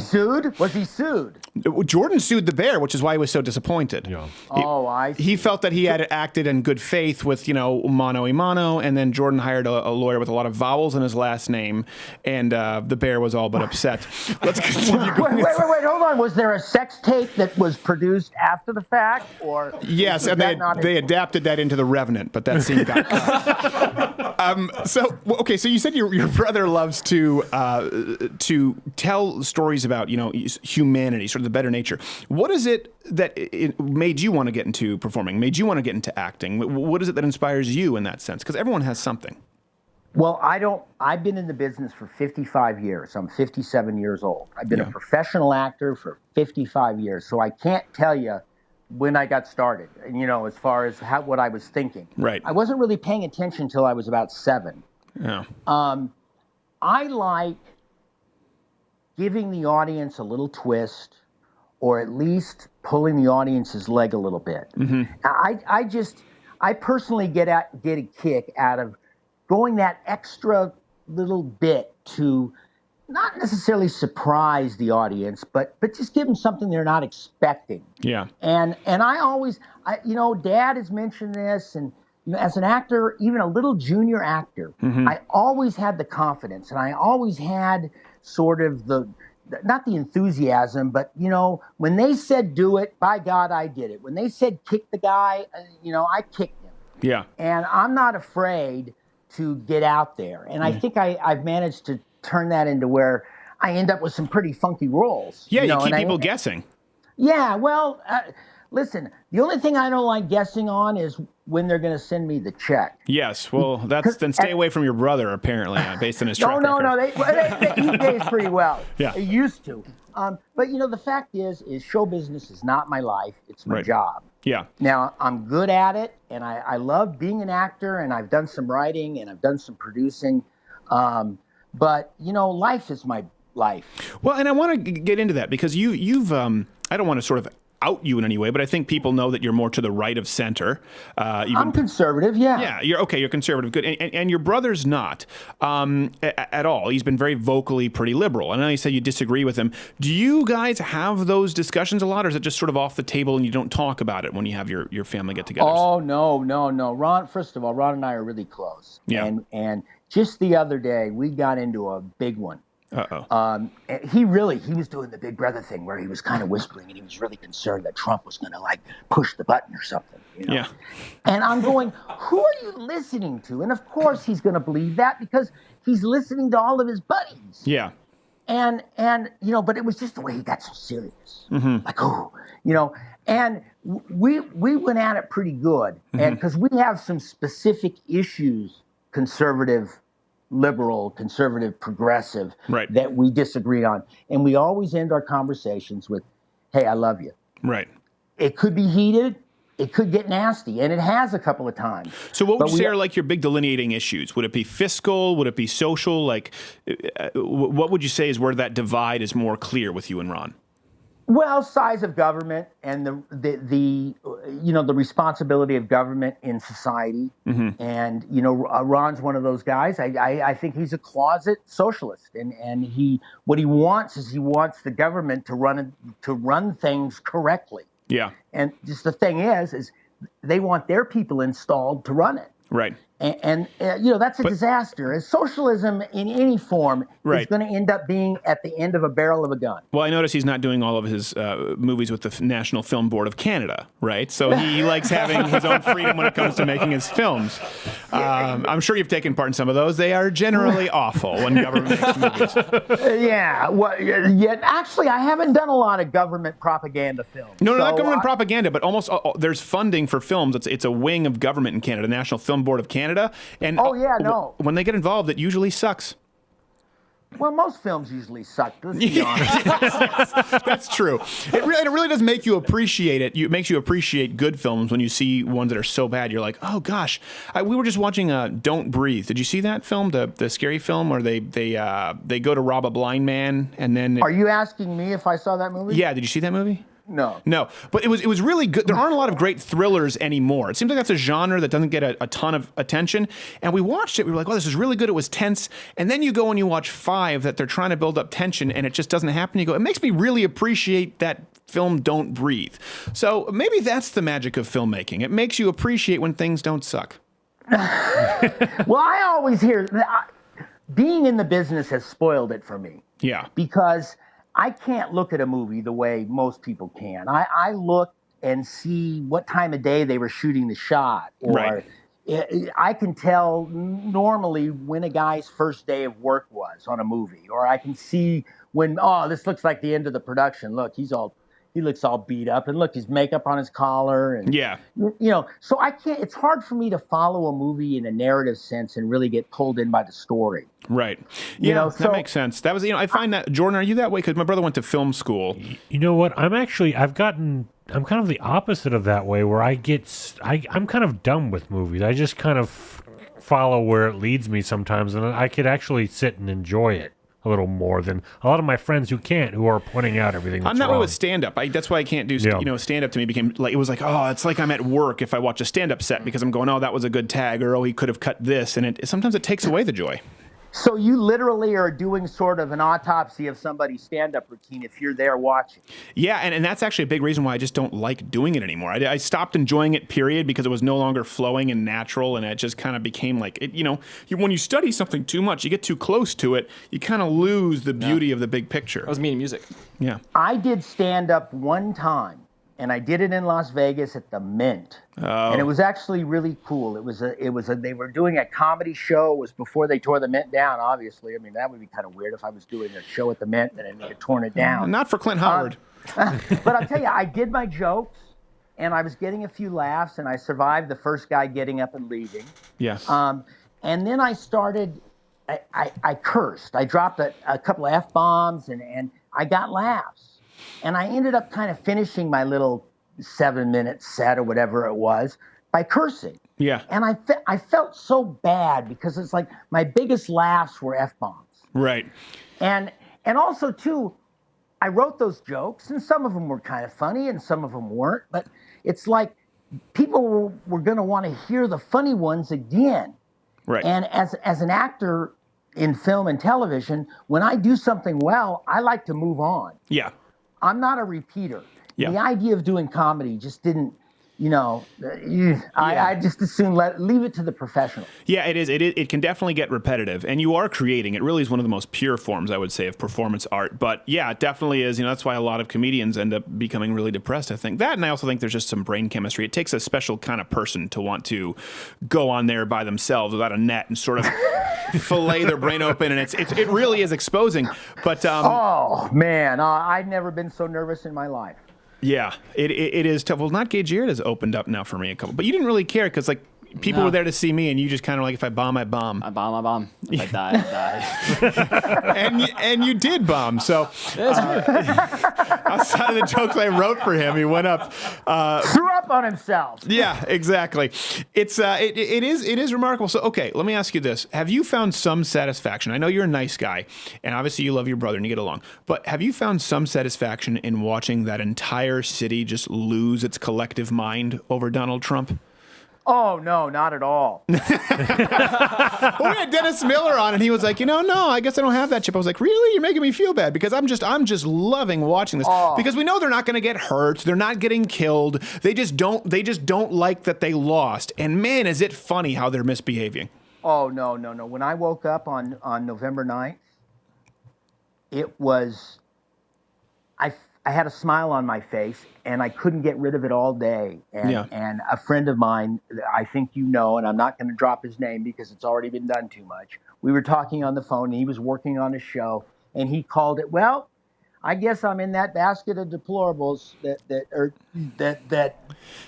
Was he sued? Jordan sued the bear, which is why he was so disappointed. Yeah. I see. He felt that he had acted in good faith with, mano y mano, and then Jordan hired a lawyer with a lot of vowels in his last name, and the bear was all but upset. Let's continue. Wait, hold on. Was there a sex tape that was produced after the fact, or yes, and they adapted that into The Revenant, but that scene got cut. So you said your brother loves to tell stories about humanity, sort of the better nature. What is it that it made you want to get into performing? Made you want to get into acting? What is it that inspires you in that sense? Because everyone has something. Well, I've been in the business for 55 years. I'm 57 years old. I've been a professional actor for 55 years. So I can't tell you when I got started, as far as what I was thinking. Right. I wasn't really paying attention until I was about 7. Yeah. I like giving the audience a little twist, or at least pulling the audience's leg a little bit. Mm-hmm. I personally get a kick out of going that extra little bit to not necessarily surprise the audience, but just give them something they're not expecting. Yeah. And I always, Dad has mentioned this, and as an actor, even a little junior actor, I always had the confidence, and I always had sort of not the enthusiasm, but, when they said do it, by God, I did it. When they said kick the guy, I kicked him. Yeah. And I'm not afraid to get out there. And I think I've managed to turn that into where I end up with some pretty funky roles. Yeah, you keep people guessing. Yeah, well, listen, the only thing I don't like guessing on is when they're going to send me the check. Yes, well, then stay away from your brother, apparently, based on his track record. No, he pays pretty well. Yeah. He used to. But, the fact is show business is not my life. It's my job. Yeah. Now, I'm good at it, and I love being an actor, and I've done some writing, and I've done some producing. But, life is my life. Well, and I want to get into that because you've I don't want to sort of out you in any way, but I think people know that you're more to the right of center. I'm conservative, yeah. Yeah, you're conservative, good. And your brother's not at all. He's been very vocally pretty liberal. I know you said you disagree with him. Do you guys have those discussions a lot, or is it just sort of off the table and you don't talk about it when you have your family get-togethers? Oh, no. Ron, first of all, Ron and I are really close. Yeah. And just the other day, we got into a big one. Uh-oh. He was doing the big brother thing where he was kind of whispering, and he was really concerned that Trump was going to push the button or something. Yeah. And I'm going, who are you listening to? And of course he's going to believe that because he's listening to all of his buddies. Yeah. And but it was just the way he got so serious. And we went at it pretty good. And because we have some specific issues, conservative, liberal, conservative, progressive, that we disagree on. And we always end our conversations with, hey, I love you. Right. It could be heated. It could get nasty. And it has a couple of times. So what would you say are your big delineating issues? Would it be fiscal? Would it be social? What would you say is where that divide is more clear with you and Ron? Well, size of government and the responsibility of government in society. And, Ron's one of those guys. I think he's a closet socialist. And what he wants is the government to run things correctly. Yeah. And just the thing is they want their people installed to run it. Right. And that's a disaster. As socialism in any form is going to end up being at the end of a barrel of a gun. Well, I notice he's not doing all of his movies with the National Film Board of Canada, right? So he likes having his own freedom when it comes to making his films. I'm sure you've taken part in some of those. They are generally awful when government makes movies. Actually, I haven't done a lot of government propaganda films. No, not government propaganda, but almost there's funding for films. It's a wing of government in Canada, National Film Board of Canada. And when they get involved, it usually sucks. Well, most films usually suck. Let's be honest. That's true. It really does make you appreciate it. It makes you appreciate good films when you see ones that are so bad. You're like, oh gosh. We were just watching Don't Breathe. Did you see that film, the scary film where they go to rob a blind man and then? Are you asking me if I saw that movie? Yeah. Did you see that movie? No. No, but it was really good. There aren't a lot of great thrillers anymore. It seems like that's a genre that doesn't get a ton of attention. And we watched it. We were like, oh, this is really good. It was tense. And then you go and you watch 5 that they're trying to build up tension and it just doesn't happen. You go, it makes me really appreciate that film Don't Breathe. So maybe that's the magic of filmmaking. It makes you appreciate when things don't suck. Well, I always hear being in the business has spoiled it for me. Yeah. Because I can't look at a movie the way most people can. I look and see what time of day they were shooting the shot. Or right. I can tell normally when a guy's first day of work was on a movie. Or I can see when, oh, this looks like the end of the production. Look, he looks all beat up. And look, his makeup on his collar. And, yeah. So I can't, it's hard for me to follow a movie in a narrative sense and really get pulled in by the story. Right. Yeah, that makes sense. That was, I find that, Jordan, are you that way? Because my brother went to film school. You know what? I'm kind of the opposite of that way where I'm kind of dumb with movies. I just kind of follow where it leads me sometimes. And I could actually sit and enjoy it a little more than a lot of my friends who are pointing out everything that's I'm that wrong. way with stand-up. That's why I can't do, stand-up to me became like, it was like, oh, it's like I'm at work if I watch a stand-up set because I'm going, oh, that was a good tag, or, oh, he could have cut this. And sometimes it takes away the joy. So you literally are doing sort of an autopsy of somebody's stand-up routine if you're there watching. Yeah, and that's actually a big reason why I just don't like doing it anymore. I stopped enjoying it, period, because it was no longer flowing and natural, and it just kind of became like, when you study something too much, you get too close to it, you kind of lose the beauty of the big picture. That was me in music. Yeah. I did stand-up one time, and I did it in Las Vegas at the Mint. Oh. And it was actually really cool. They were doing a comedy show. It was before they tore the Mint down, obviously. I mean, that would be kind of weird if I was doing a show at the Mint and they had torn it down. Not for Clint Howard. But I'll tell you, I did my jokes, and I was getting a few laughs, and I survived the first guy getting up and leaving. Yeah. And then I started, I cursed. I dropped a couple of F-bombs, and I got laughs. And I ended up kind of finishing my little 7-minute set or whatever it was by cursing. Yeah. And I felt so bad because it's like my biggest laughs were F-bombs. Right. And also, too, I wrote those jokes, and some of them were kind of funny and some of them weren't. But it's like people were going to want to hear the funny ones again. Right. And as an actor in film and television, when I do something well, I like to move on. Yeah. I'm not a repeater. Yeah. The idea of doing comedy just didn't, I just assume leave it to the professionals. Yeah, it is. It can definitely get repetitive, and you are creating. It really is one of the most pure forms, I would say, of performance art. But yeah, it definitely is. That's why a lot of comedians end up becoming really depressed, I think. That, and I also think there's just some brain chemistry. It takes a special kind of person to want to go on there by themselves without a net and sort of fillet their brain open, and it really is exposing. But oh man, I've never been so nervous in my life. Yeah, it is tough. Well, Not Gay Jared has opened up now for me a couple, but you didn't really care because people were there to see me, and you just kind of like, if I bomb, I bomb. I bomb. If I die, I die. and you did bomb. So outside of the jokes I wrote for him, he went up. Threw up on himself. Yeah, exactly. It is remarkable. So okay, let me ask you this: have you found some satisfaction? I know you're a nice guy, and obviously you love your brother and you get along. But have you found some satisfaction in watching that entire city just lose its collective mind over Donald Trump? Oh, no, not at all. Well, we had Dennis Miller on, and he was like, no, I guess I don't have that chip. I was like, really? You're making me feel bad because I'm just loving watching this because we know they're not going to get hurt. They're not getting killed. They just don't like that they lost. And man, is it funny how they're misbehaving. Oh, no. When I woke up on November 9th, it was, I had a smile on my face, and I couldn't get rid of it all day. And a friend of mine, I think and I'm not going to drop his name because it's already been done too much. We were talking on the phone, and he was working on a show, and he called it, well, I guess I'm in that basket of deplorables that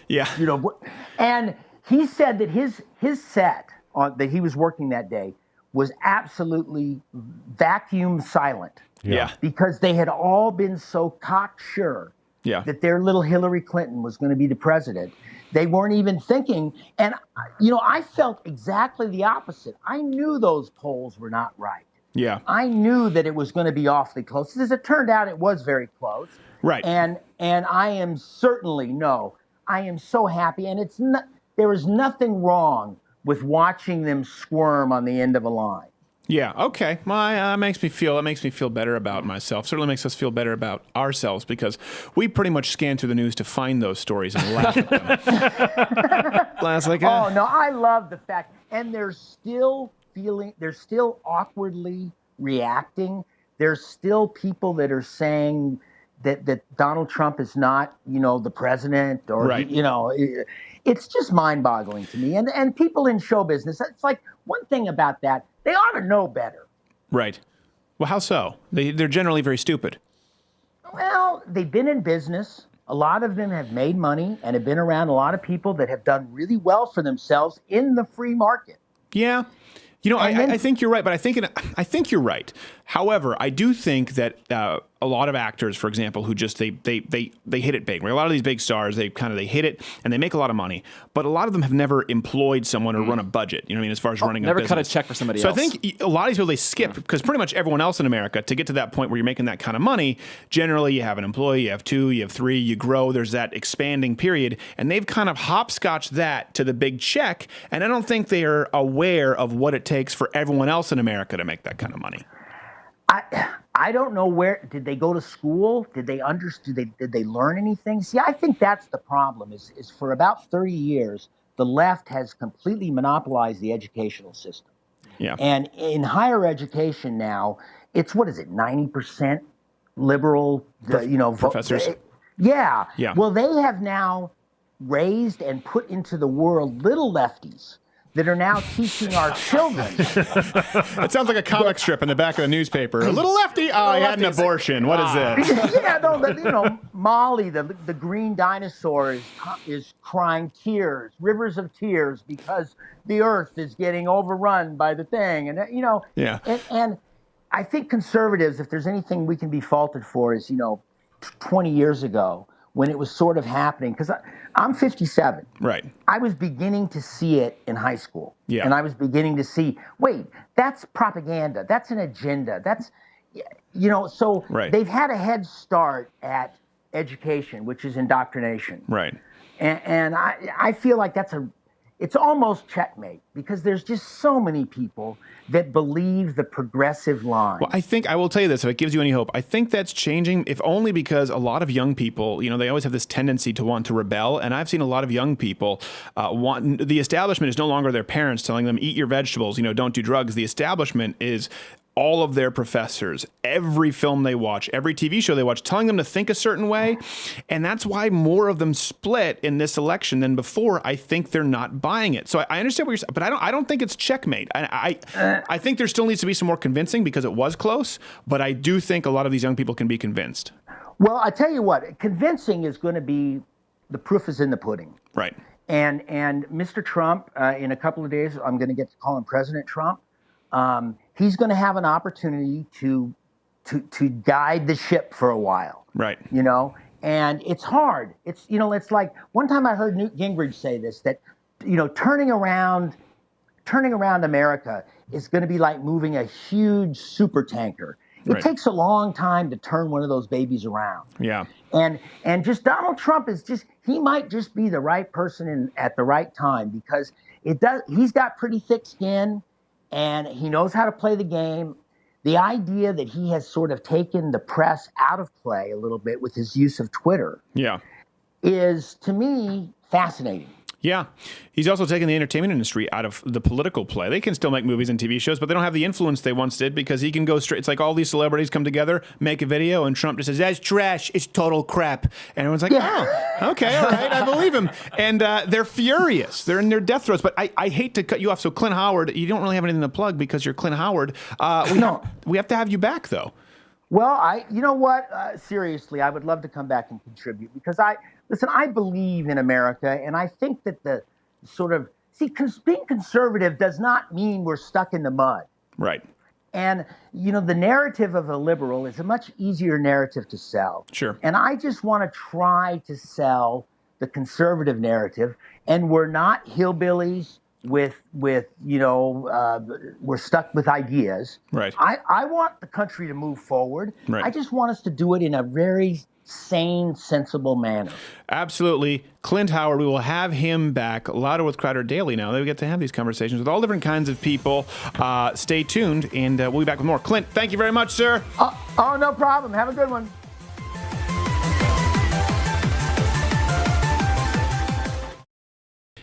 yeah. And he said that his set that he was working that day was absolutely vacuum silent. Yeah. Because they had all been so cocksure that their little Hillary Clinton was going to be the president. They weren't even thinking. And, I felt exactly the opposite. I knew those polls were not right. Yeah. I knew that it was going to be awfully close. As it turned out, it was very close. Right. And I am I am so happy. And there is nothing wrong with watching them squirm on the end of a line. Yeah. Okay. Well, it makes me feel better about myself. Certainly makes us feel better about ourselves because we pretty much scan through the news to find those stories and laugh at them. Oh no, I love the fact, and they're still awkwardly reacting. There's still people that are saying that Donald Trump is not, the president, or it's just mind-boggling to me. And people in show business, it's like one thing about that. They ought to know better. Right. Well, how so? They're generally very stupid. Well, they've been in business. A lot of them have made money and have been around a lot of people that have done really well for themselves in the free market. Yeah. I think you're right, but I think you're right. However, I do think that a lot of actors, for example, who just they hit it big. Right? A lot of these big stars, they hit it and they make a lot of money. But a lot of them have never employed someone or run a budget. You know what I mean? As far as running a business. Never cut a check for somebody else. So I think a lot of these people, they skip because pretty much everyone else in America, to get to that point where you're making that kind of money, generally you have an employee, you have two, you have three, you grow. There's that expanding period, and they've kind of hopscotched that to the big check. And I don't think they are aware of what it takes for everyone else in America to make that kind of money. I don't know where did they go to school? Did they did they learn anything? See, I think that's the problem. Is for about 30 years, the left has completely monopolized the educational system. Yeah. And in higher education now, it's 90% liberal, professors. Yeah. Yeah. Well, they have now raised and put into the world little lefties that are now teaching our children. It sounds like a comic strip in the back of the newspaper. A little lefty. Oh, he had an abortion. What is this? Yeah, no, Molly, the green dinosaur is crying tears, rivers of tears, because the earth is getting overrun by the thing. And, Yeah. And I think conservatives, if there's anything we can be faulted for, is, 20 years ago, when it was sort of happening, because I'm 57. Right. I was beginning to see it in high school. Yeah. And I was beginning to see, wait, that's propaganda. That's an agenda. That's, so Right. they've had a head start at education, which is indoctrination. Right. And I feel like it's almost checkmate, because there's just so many people that believe the progressive line. Well, I will tell you this, if it gives you any hope, I think that's changing, if only because a lot of young people, they always have this tendency to want to rebel. And I've seen a lot of young people the establishment is no longer their parents telling them, eat your vegetables, don't do drugs. The establishment is all of their professors, every film they watch, every TV show they watch, telling them to think a certain way. And that's why more of them split in this election than before. I think they're not buying it. So I understand what you're saying, but I don't think it's checkmate. I think there still needs to be some more convincing, because it was close, but I do think a lot of these young people can be convinced. Well, I tell you what, convincing is going to be, the proof is in the pudding. Right. And Mr. Trump, in a couple of days, I'm going to get to call him President Trump. He's going to have an opportunity to guide the ship for a while. Right. And it's hard. It's like one time I heard Newt Gingrich say this, that turning around America is going to be like moving a huge super tanker. It Right. takes a long time to turn one of those babies around. Yeah. And just Donald Trump he might just be the right person at the right time, because he's got pretty thick skin. And he knows how to play the game. The idea that he has sort of taken the press out of play a little bit with his use of Twitter is, to me, fascinating. Yeah. He's also taken the entertainment industry out of the political play. They can still make movies and TV shows, but they don't have the influence they once did, because he can go straight. It's like all these celebrities come together, make a video, and Trump just says, that's trash. It's total crap. And everyone's like, oh, okay, all right, I believe him. And they're furious. They're in their death throes. But I hate to cut you off. So Clint Howard, you don't really have anything to plug because you're Clint Howard. We have to have you back, though. Well, you know what? Seriously, I would love to come back and contribute, because I believe in America, and I think that the sort of, being conservative does not mean we're stuck in the mud. Right. And, the narrative of a liberal is a much easier narrative to sell. Sure. And I just want to try to sell the conservative narrative. And we're not hillbillies with we're stuck with ideas. Right. I want the country to move forward. Right. I just want us to do it in a very sane, sensible manner. Absolutely. Clint Howard, we will have him back louder with Crowder daily now. We get to have these conversations with all different kinds of people. Stay tuned, and we'll be back with more. Clint, thank you very much, sir. Oh, no problem. Have a good one.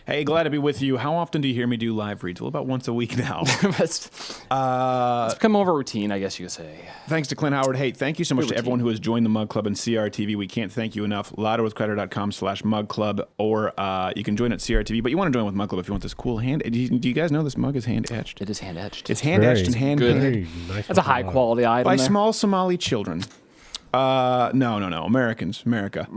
Hey, glad to be with you. How often do you hear me do live reads? Well, about once a week now. It's become more of a routine, I guess you could say. Thanks to Clint Howard. Hey, thank you so much to everyone who has joined the Mug Club and CRTV. We can't thank you enough. louderwithcrowder.com/Mug Club, or you can join at CRTV, but you want to join with Mug Club if you want this cool hand. Do you guys know this mug is hand-etched? It is hand-etched. It's hand-etched and hand-painted. Nice. That's a high-quality item By there. small Somali children. No. Americans. America.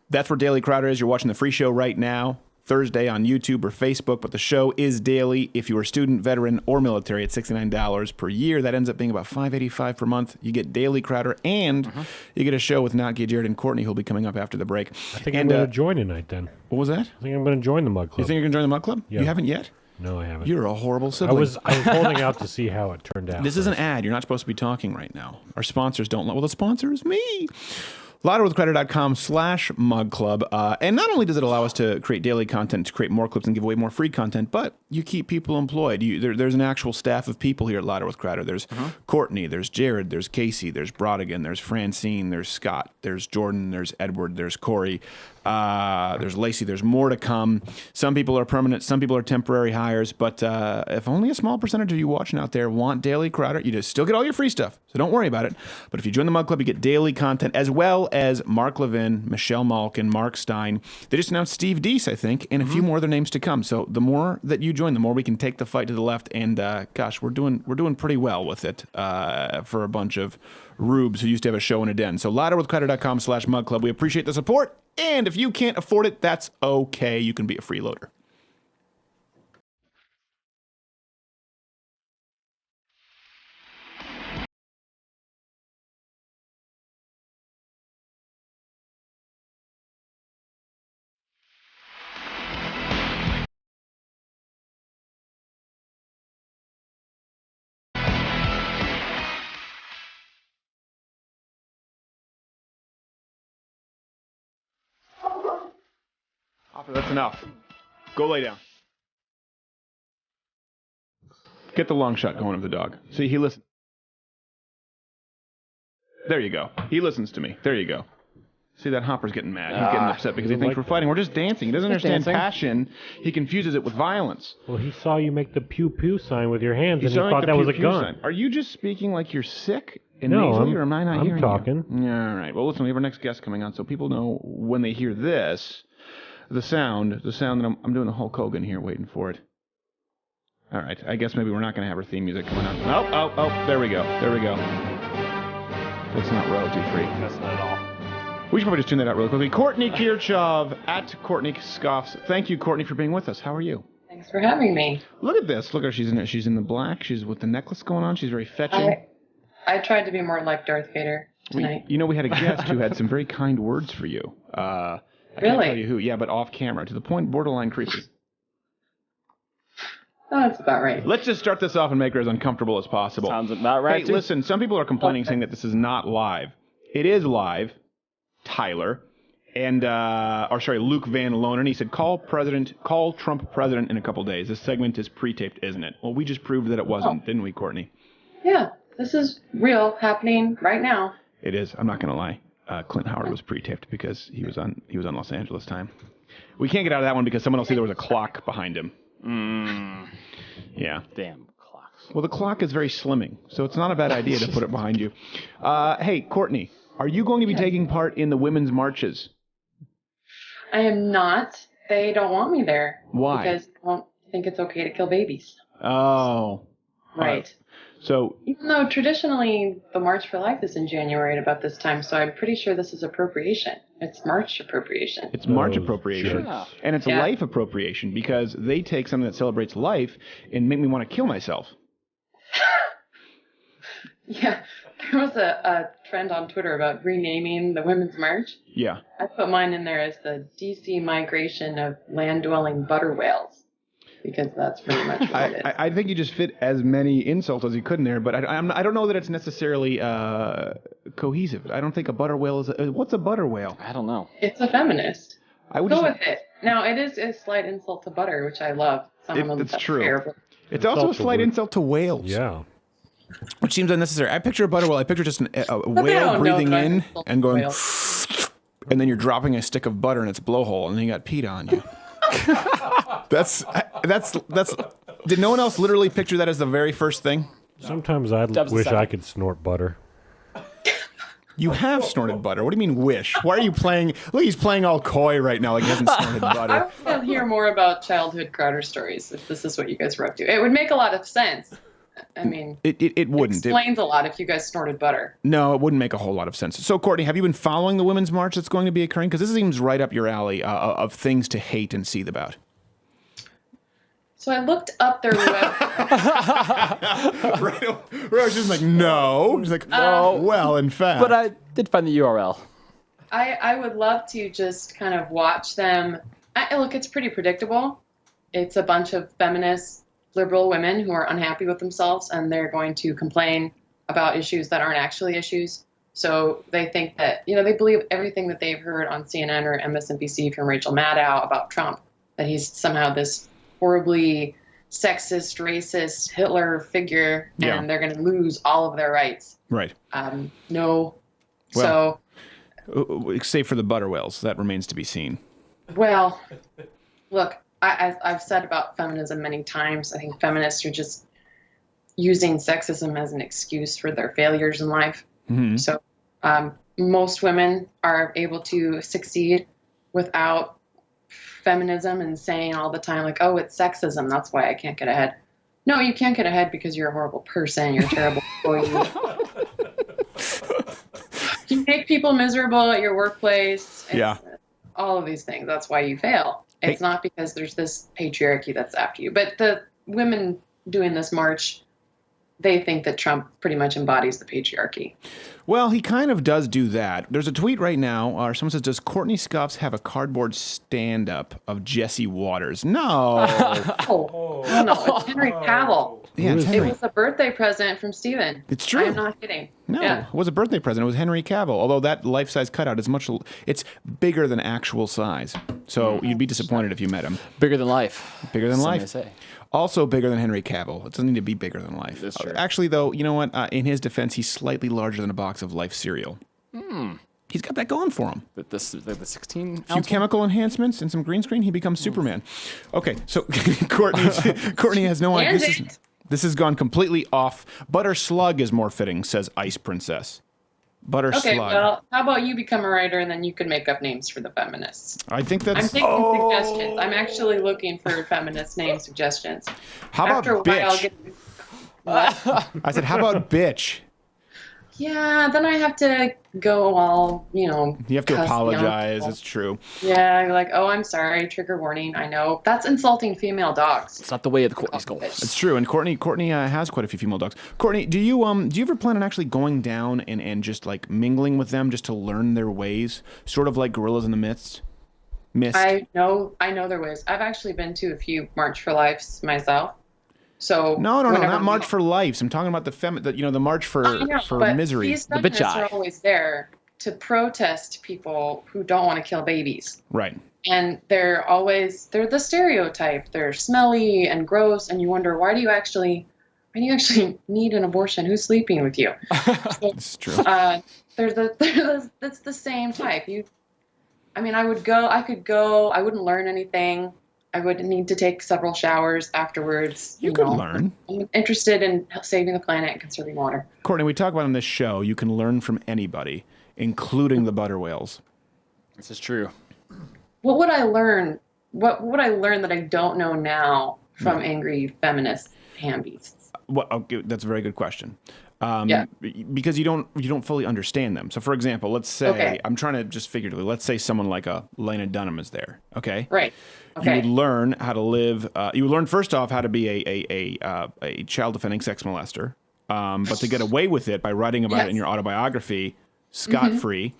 That's where Daily Crowder is. You're watching the free show right now. Thursday on YouTube or Facebook, but the show is daily. If you're a student, veteran, or military, it's $69 per year. That ends up being about $585 per month. You get Daily Crowder, and you get a show with Not Gay Jared and Courtney, who'll be coming up after the break. I think I'm going to join tonight then. What was that? I think I'm going to join the Mug Club. You think you're going to join the Mug Club? Yeah. You haven't yet? No, I haven't. You're a horrible sibling. I was holding out to see how it turned out. This is an ad. You're not supposed to be talking right now. Our sponsors don't. Well, the sponsor is me. louderwithcrowder.com/Mug Club. And not only does it allow us to create daily content, to create more clips and give away more free content, but you keep people employed. There's an actual staff of people here at Louder with Crowder. There's Courtney, there's Jared, there's Casey, there's Brodigan, there's Francine, there's Scott, there's Jordan, there's Edward, there's Corey, there's Lacey. There's more to come. Some people are permanent, some people are temporary hires, but if only a small percentage of you watching out there want Daily Crowder, you just still get all your free stuff, so don't worry about it. But if you join the Mug Club, you get daily content, as well as Mark Levin, Michelle Malkin, Mark Stein. They just announced Steve Deese, I think, and a few more other names to come. So the more that you join, the more we can take the fight to the left. And gosh, we're doing pretty well with it for a bunch of rubes who used to have a show in a den. So louderwithcrowder.com/Mug Club. We appreciate the support. And if you can't afford it, that's okay. You can be a freeloader. Hopper, that's enough. Go lay down. Get the long shot going of the dog. See, he listens. There you go. He listens to me. There you go. See, that Hopper's getting mad. He's getting upset because he thinks we're fighting. We're just dancing. He doesn't understand passion. He confuses it with violence. Well, he saw you make the pew-pew sign with your hands, and he saw thought the that was a pew-pew gun. sign. Are you just speaking like you're sick and No, nasally, or am I not I'm hearing talking. you? Yeah, all right. Well, listen, we have our next guest coming on, so people know when they hear this, the sound that I'm doing the Hulk Hogan here, waiting for it. All right. I guess maybe we're not going to have our theme music coming on. Oh, there we go. There we go. That's not royalty free. That's not at all. We should probably just tune that out really quickly. Courtney Kirchhoff at Courtney Scoffs. Thank you, Courtney, for being with us. How are you? Thanks for having me. Look at this. Look at her. She's in the black. She's with the necklace going on. She's very fetching. I tried to be more like Darth Vader tonight. We had a guest who had some very kind words for you. I can't tell you who. Yeah, but off camera, to the point borderline creepy. Oh, that's about right. Let's just start this off and make her as uncomfortable as possible. Sounds about right. Hey, listen, some people are complaining, saying that this is not live. It is live, Tyler. And, Luke Van Lonen. He said, call Trump president in a couple days. This segment is pre-taped, isn't it? Well, we just proved that it wasn't, didn't we, Courtney? Yeah, this is real, happening right now. It is. I'm not going to lie. Clint Howard was pre-taped because he was on Los Angeles time. We can't get out of that one because someone will see there was a clock behind him. Yeah. Damn clocks. Well, the clock is very slimming, so it's not a bad idea to put it behind you. Hey, Courtney, are you going to be taking part in the women's marches? I am not. They don't want me there. Why? Because they don't think it's okay to kill babies. Oh. Right. So. Even though traditionally the March for Life is in January at about this time, so I'm pretty sure this is appropriation. It's March appropriation. It's March appropriation. Sure. And it's life appropriation because they take something that celebrates life and make me want to kill myself. Yeah, there was a trend on Twitter about renaming the Women's March. Yeah. I put mine in there as the DC migration of land-dwelling butter whales, because that's pretty much what it is. I think you just fit as many insults as you could in there, but I don't know that it's necessarily cohesive. I don't think a butter whale is... what's a butter whale? I don't know. It's a feminist. I would Go just- with it. Now, it is a slight insult to butter, which I love. Some of them It's that's true. fair, but It's also a slight insult to whales. Yeah. Which seems unnecessary. I picture a butter whale. I picture just a they whale don't know breathing that I'm in insulting and going... whales. And then you're dropping a stick of butter in its blowhole, and then you got peed on you. That's. Did no one else literally picture that as the very first thing? Sometimes I wish I could snort butter. You have snorted butter. What do you mean wish? Why are you playing? Look, he's playing all coy right now, like he hasn't snorted I butter. want to hear more about childhood Crowder stories, if this is what you guys were up to. It would make a lot of sense. I mean, It wouldn't. explains a lot if you guys snorted butter. No, it wouldn't make a whole lot of sense. So, Courtney, have you been following the Women's March that's going to be occurring? Because this seems right up your alley of things to hate and seethe about. So I looked up their web. Rose is like, no. She's like, well, in fact. But I did find the URL. I would love to just kind of watch them. Look, it's pretty predictable. It's a bunch of feminist, liberal women who are unhappy with themselves, and they're going to complain about issues that aren't actually issues. So they think that, they believe everything that they've heard on CNN or MSNBC from Rachel Maddow about Trump, that he's somehow this horribly sexist, racist Hitler figure, and they're going to lose all of their rights. Right. No. Well, save for the butter whales. That remains to be seen. Well, look, I've said about feminism many times. I think feminists are just using sexism as an excuse for their failures in life. Mm-hmm. So most women are able to succeed without feminism and saying all the time, like, oh, it's sexism, that's why I can't get ahead. No, you can't get ahead because you're a horrible person. You're a terrible employee. You make people miserable at your workplace. It's all of these things. That's why you fail. It's not because there's this patriarchy that's after you. But the women doing this march, they think that Trump pretty much embodies the patriarchy. Well, he kind of does do that. There's a tweet right now. Someone says, does Courtney Scoffs have a cardboard stand-up of Jesse Waters? No. No, it's Henry Cavill. Yeah, it's Henry. It was a birthday present from Steven. It's true. I'm not kidding. No, Yeah. it was a birthday present. It was Henry Cavill. Although that life-size cutout is it's bigger than actual size. So you'd be disappointed if you met him. Bigger than life. Bigger than Some life. may say. Also bigger than Henry Cavill. It doesn't need to be bigger than life. That's true. Actually, though, you know what? In his defense, he's slightly larger than a box of Life cereal. He's got that going for him. The 16 A few chemical enhancements and some green screen, he becomes Superman. Okay, so Courtney has no idea. This has gone completely off. Butter Slug is more fitting, says Ice Princess. Butter Okay, Slug. well, how about you become a writer and then you can make up names for the feminists? I think that's... I'm taking suggestions. I'm actually looking for feminist name suggestions. How about After a while, bitch? I said, how about bitch? Yeah, then I have to go all, You have to cuss apologize. young It's true. Yeah, like, oh, I'm sorry, trigger warning. I know. That's insulting female dogs. It's not the way of the Courtney's goals. It's true, and Courtney has quite a few female dogs. Courtney, do you ever plan on actually going down and just like mingling with them just to learn their ways, sort of like Gorillas in the Mist? I know their ways. I've actually been to a few March for Lives myself. So No, whenever not we- March for Lives. I'm talking about the March for I know, for but Misery. These feminists are always there to protest people who don't want to kill babies. Right. And they're the stereotype. They're smelly and gross, and you wonder, why do you actually need an abortion? Who's sleeping with you? It's true. That's the same type. I could go, I wouldn't learn anything. I would need to take several showers afterwards. You could learn. I'm interested in saving the planet and conserving water. Courtney, we talk about on this show, you can learn from anybody, including the butter whales. This is true. What would I learn? What would I learn that I don't know now from angry feminist ham beasts? Well, okay, that's a very good question. Yeah. Because you don't fully understand them. So, for example, let's say I'm trying to just figuratively. Let's say someone like a Lena Dunham is there. Okay. Right. Okay. You would learn how to live. You would learn first off how to be a child defending sex molester. but to get away with it by writing about it in your autobiography, scot-free.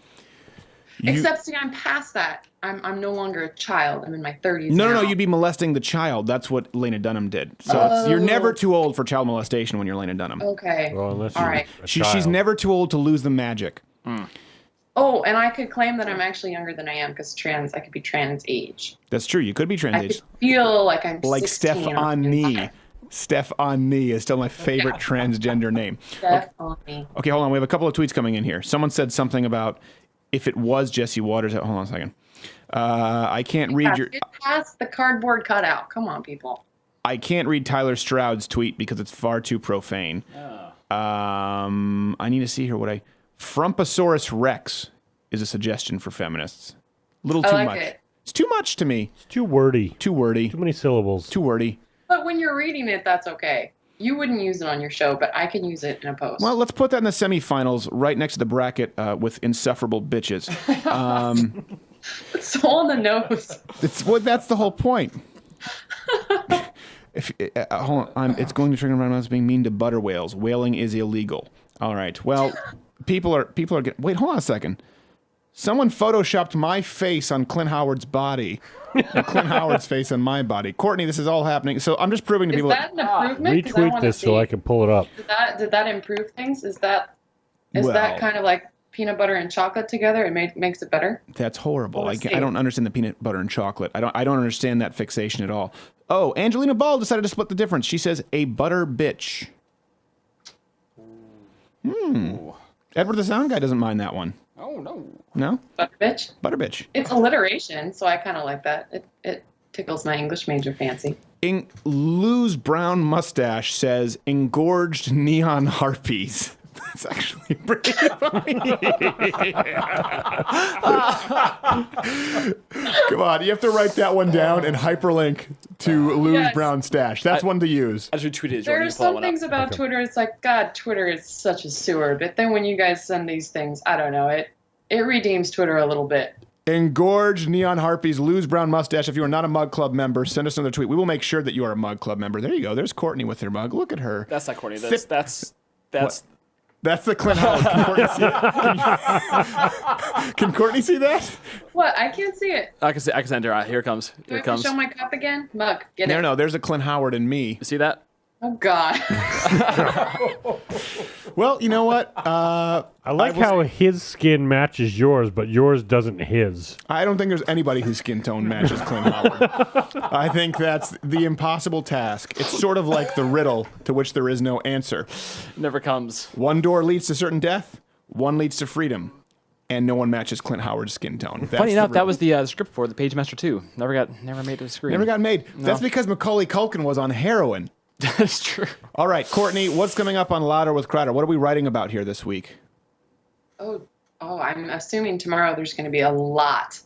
Except, see, I'm past that. I'm no longer a child. I'm in my 30s No, now. you'd be molesting the child. That's what Lena Dunham did. So you're never too old for child molestation when you're Lena Dunham. Okay. Well, unless All you're right. She's never too old to lose the magic. Oh, and I could claim that I'm actually younger than I am because I could be trans age. That's true. You could be trans I age. could feel like I'm Like 16 Steph on knee. Steph on knee is still my favorite transgender name. Steph on knee. Okay, hold on. We have a couple of tweets coming in here. Someone said something about if it was Jesse Waters. Hold on a second. I can't read your. Get past the cardboard cutout. Come on, people. I can't read Tyler Stroud's tweet because it's far too profane. I need to see here what Frumposaurus Rex is a suggestion for feminists. A little I too like much. it. It's too much to me. It's too wordy. Too wordy. Too many syllables. Too wordy. But when you're reading it, that's okay. You wouldn't use it on your show, but I can use it in a post. Well, let's put that in the semifinals right next to the bracket with insufferable bitches. It's so on the nose. That's the whole point. Hold on, it's going to trigger around us being mean to butter whales. Whaling is illegal. All right. Well, people are getting. Wait, hold on a second. Someone photoshopped my face on Clint Howard's body. And Clint Howard's face on my body. Courtney, this is all happening. So I'm just proving to people. Is that an improvement? 'Cause I Retweet wanna this so see. I can pull it up. Did that improve things? Is that Well- kind of like peanut butter and chocolate together? It makes it better. That's horrible. Let's I see. don't understand the peanut butter and chocolate. I don't understand that fixation at all. Oh, Angelina Ball decided to split the difference. She says a butter bitch. Edward the Sound Guy doesn't mind that one. Oh, no. No? Butter bitch. Butter bitch. It's alliteration, so I kind of like that. It tickles my English major fancy. Lou's brown mustache says engorged neon harpies. That's actually pretty funny. Come on, you have to write that one down and hyperlink to Lou's Yes. brown stash. That's one to use. I just retweeted it. There are some things about Twitter. It's like, God, Twitter is such a sewer. But then when you guys send these things, I don't know. It redeems Twitter a little bit. Engorged neon harpies, Lou's brown mustache. If you are not a Mug Club member, send us another tweet. We will make sure that you are a Mug Club member. There you go. There's Courtney with her mug. Look at her. That's not Courtney. Fit- That's That's the Clint Howard. Can Courtney see it? Can Courtney see that? What? I can't see it. I can send her out. Here it comes. Do I Here it have to comes. show my cup again? Mug, get it. No, there's a Clint Howard in me. You see that? Oh, God. Well, you know what? I like how his skin matches yours, but yours doesn't his. I don't think there's anybody whose skin tone matches Clint Howard. I think that's the impossible task. It's sort of like the riddle to which there is no answer. Never comes. One door leads to certain death, one leads to freedom, and no one matches Clint Howard's skin tone. That's Funny the enough, that riddle. was the script for the Page Master 2. Never made it to the screen. Never got made. No. That's because Macaulay Culkin was on heroin. That's true. All right, Courtney, what's coming up on Louder with Crowder? What are we writing about here this week? Oh, I'm assuming tomorrow there's going to be a lot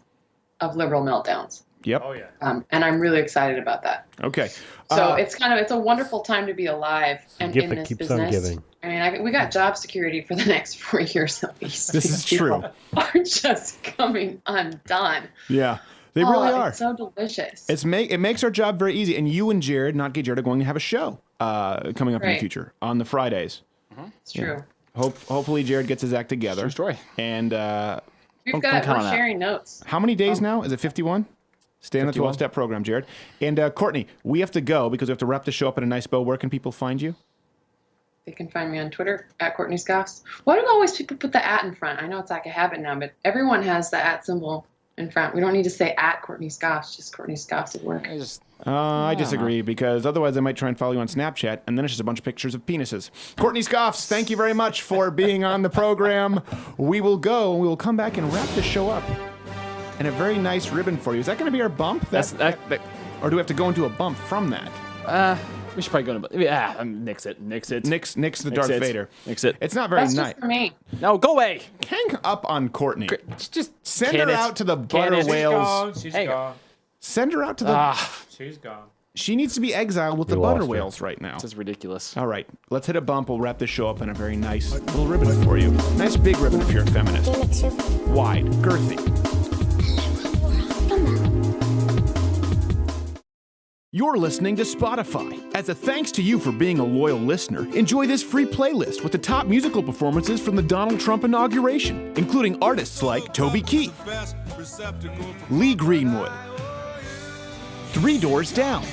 of liberal meltdowns. Yep. Oh, yeah. And I'm really excited about that. Okay. So it's a wonderful time to be alive and gift in that this keeps on business. giving. I mean, we got job security for the next 4 years at least. This is true. Are just coming undone. Yeah, they really are. It's so delicious. It makes our job very easy. And you and Jared, not gay Jared, are going to have a show coming up in the Right. future on the Fridays. It's true. Hopefully Jared gets his act together. True story. And We're count on that. sharing notes. How many days now? Is it 51? Stay on the 51. 12-step program, Jared. And Courtney, we have to go because we have to wrap the show up in a nice bow. Where can people find you? They can find me on Twitter at Courtney Scoffs. Why do always people put the at in front? I know it's like a habit now, but everyone has the at symbol in front. We don't need to say at Courtney Scoffs, just Courtney Scoffs at work. I disagree because otherwise I might try and follow you on Snapchat and then it's just a bunch of pictures of penises. Courtney Scoffs, thank you very much for being on the program. We will go and we will come back and wrap the show up in a very nice ribbon for you. Is that going to be our bump? Or do we have to go into a bump from that? We should probably go to nix it. Nix the Darth Vader. Nix it. It's not very That's nice. just for me. No, go away. Hang up on Courtney. Just Send can her it. out to the Can butter it. whales. She's Hang on. gone. Send her out to the... She's gone. She needs to be exiled with We the butter lost her. whales right now. This is ridiculous. All right, let's hit a bump. We'll wrap this show up in a very nice little ribbon for you. Nice big ribbon if you're a feminist. Wide, girthy. You're listening to Spotify. As a thanks to you for being a loyal listener, enjoy this free playlist with the top musical performances from the Donald Trump inauguration, including artists like Toby Keith, Lee Greenwood, Three Doors Down,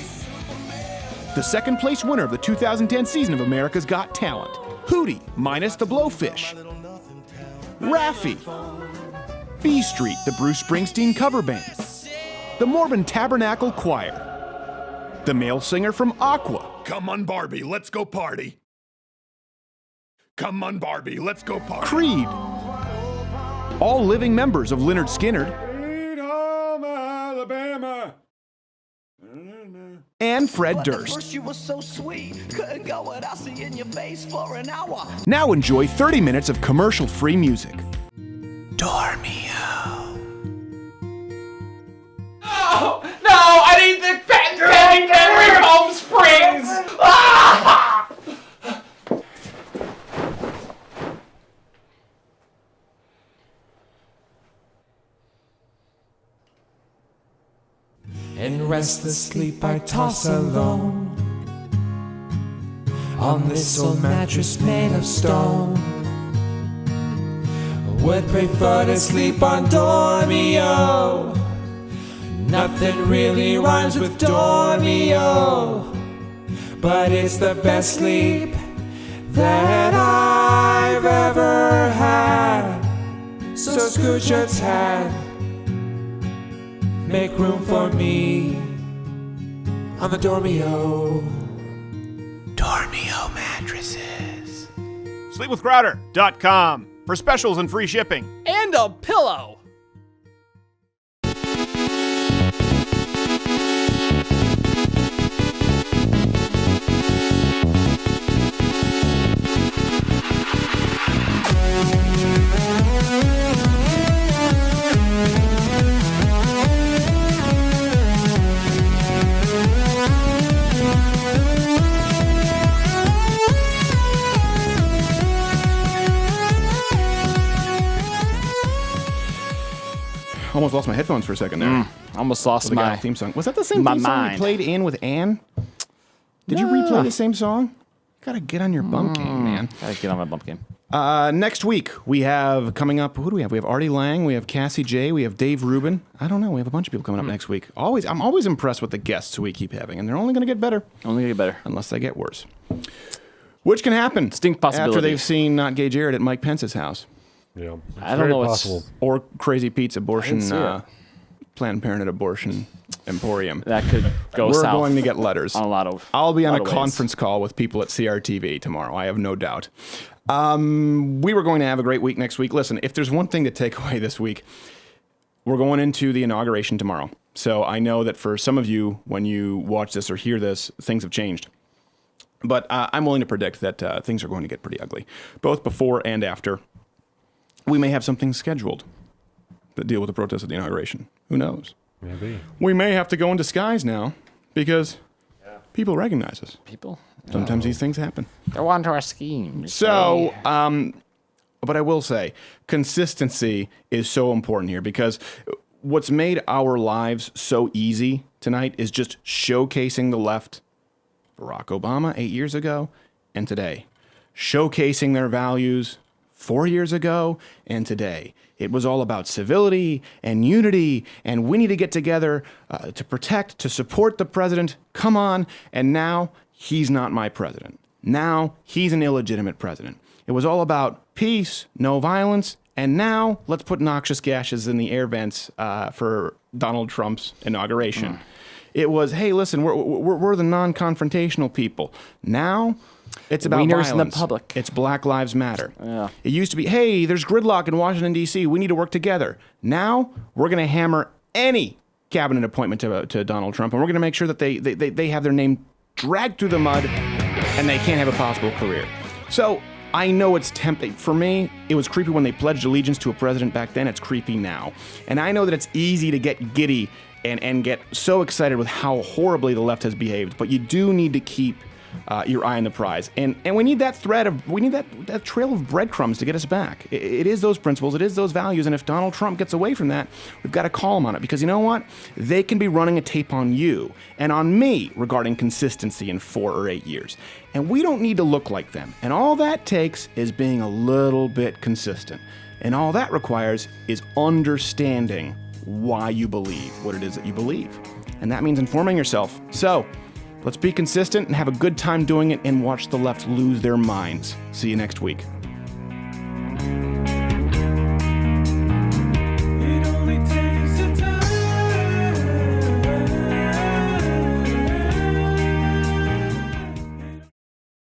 the second place winner of the 2010 season of America's Got Talent, Hootie minus the Blowfish, Raffi, B Street, the Bruce Springsteen cover band, the Mormon Tabernacle Choir, the male singer from Aqua. Come on, Barbie, let's go party. Come on, Barbie, let's go party. Creed. All living members of Lynyrd Skynyrd. Sweet home Alabama. And Fred Durst. You were so sweet, couldn't go without seeing your face for an hour. Now enjoy 30 minutes of commercial-free music. No, I need the pandemic memory of Home Springs. Ah! In restless sleep I toss alone on this old mattress made of stone. Would prefer to sleep on Dormio. Nothing really rhymes with Dormio, but it's the best sleep that I've ever had. So scoot your tad, make room for me on the Dormio. Dormio mattresses. Sleepwithcrowder.com for specials and free shipping. And a pillow. Almost lost my headphones for a second there. Almost lost my my theme song. Was that the same my theme song you mind. played in with Anne? Did you replay the same song? Gotta get on your bump game, man. Gotta get on my bump game. Next week, we have coming up, who do we have? We have Artie Lang, we have Cassie J, we have Dave Rubin. I don't know, we have a bunch of people coming up next week. I'm always impressed with the guests we keep having, and they're only gonna get better. Only gonna get better. Unless they get worse. Which can happen Distinct possibility. after they've seen Not Gay Jared at Mike Pence's house. Yeah, I don't know what's possible. Or Crazy Pete's abortion, see it. Planned Parenthood abortion emporium. that could go We're south. going to get letters. On a lot of. I'll be on a lot of ways. conference call with people at CRTV tomorrow. I have no doubt. We were going to have a great week next week. Listen, if there's one thing to take away this week, we're going into the inauguration tomorrow. So I know that for some of you, when you watch this or hear this, things have changed. But I'm willing to predict that things are going to get pretty ugly, both before and after. We may have something scheduled that deal with the protests at the inauguration. Who knows? Maybe. We may have to go in disguise now because people recognize us. People. Sometimes these things happen. They're onto our schemes. So, but I will say, consistency is so important here because what's made our lives so easy tonight is just showcasing the left, Barack Obama 8 years ago and today, showcasing their values 4 years ago and today. It was all about civility and unity, and we need to get together to protect, to support the president. Come on. And now he's not my president. Now he's an illegitimate president. It was all about peace, no violence, and now let's put noxious gases in the air vents for Donald Trump's inauguration. It was, hey, listen, we're the non-confrontational people. Now it's about Wieners violence. in the public. It's Black Lives Matter. Yeah. It used to be, hey, there's gridlock in Washington, D.C. We need to work together. Now we're going to hammer any cabinet appointment to Donald Trump, and we're going to make sure that they have their name dragged through the mud and they can't have a possible career. So I know it's tempting. For me, it was creepy when they pledged allegiance to a president back then. It's creepy now. And I know that it's easy to get giddy and get so excited with how horribly the left has behaved, but you do need to keep your eye on the prize. And we need that that trail of breadcrumbs to get us back. It is those principles, it is those values, and if Donald Trump gets away from that, we've got to call him on it. Because you know what? They can be running a tape on you and on me regarding consistency in 4 or 8 years. And we don't need to look like them. And all that takes is being a little bit consistent. And all that requires is understanding why you believe what it is that you believe. And that means informing yourself. So, let's be consistent and have a good time doing it and watch the left lose their minds. See you next week.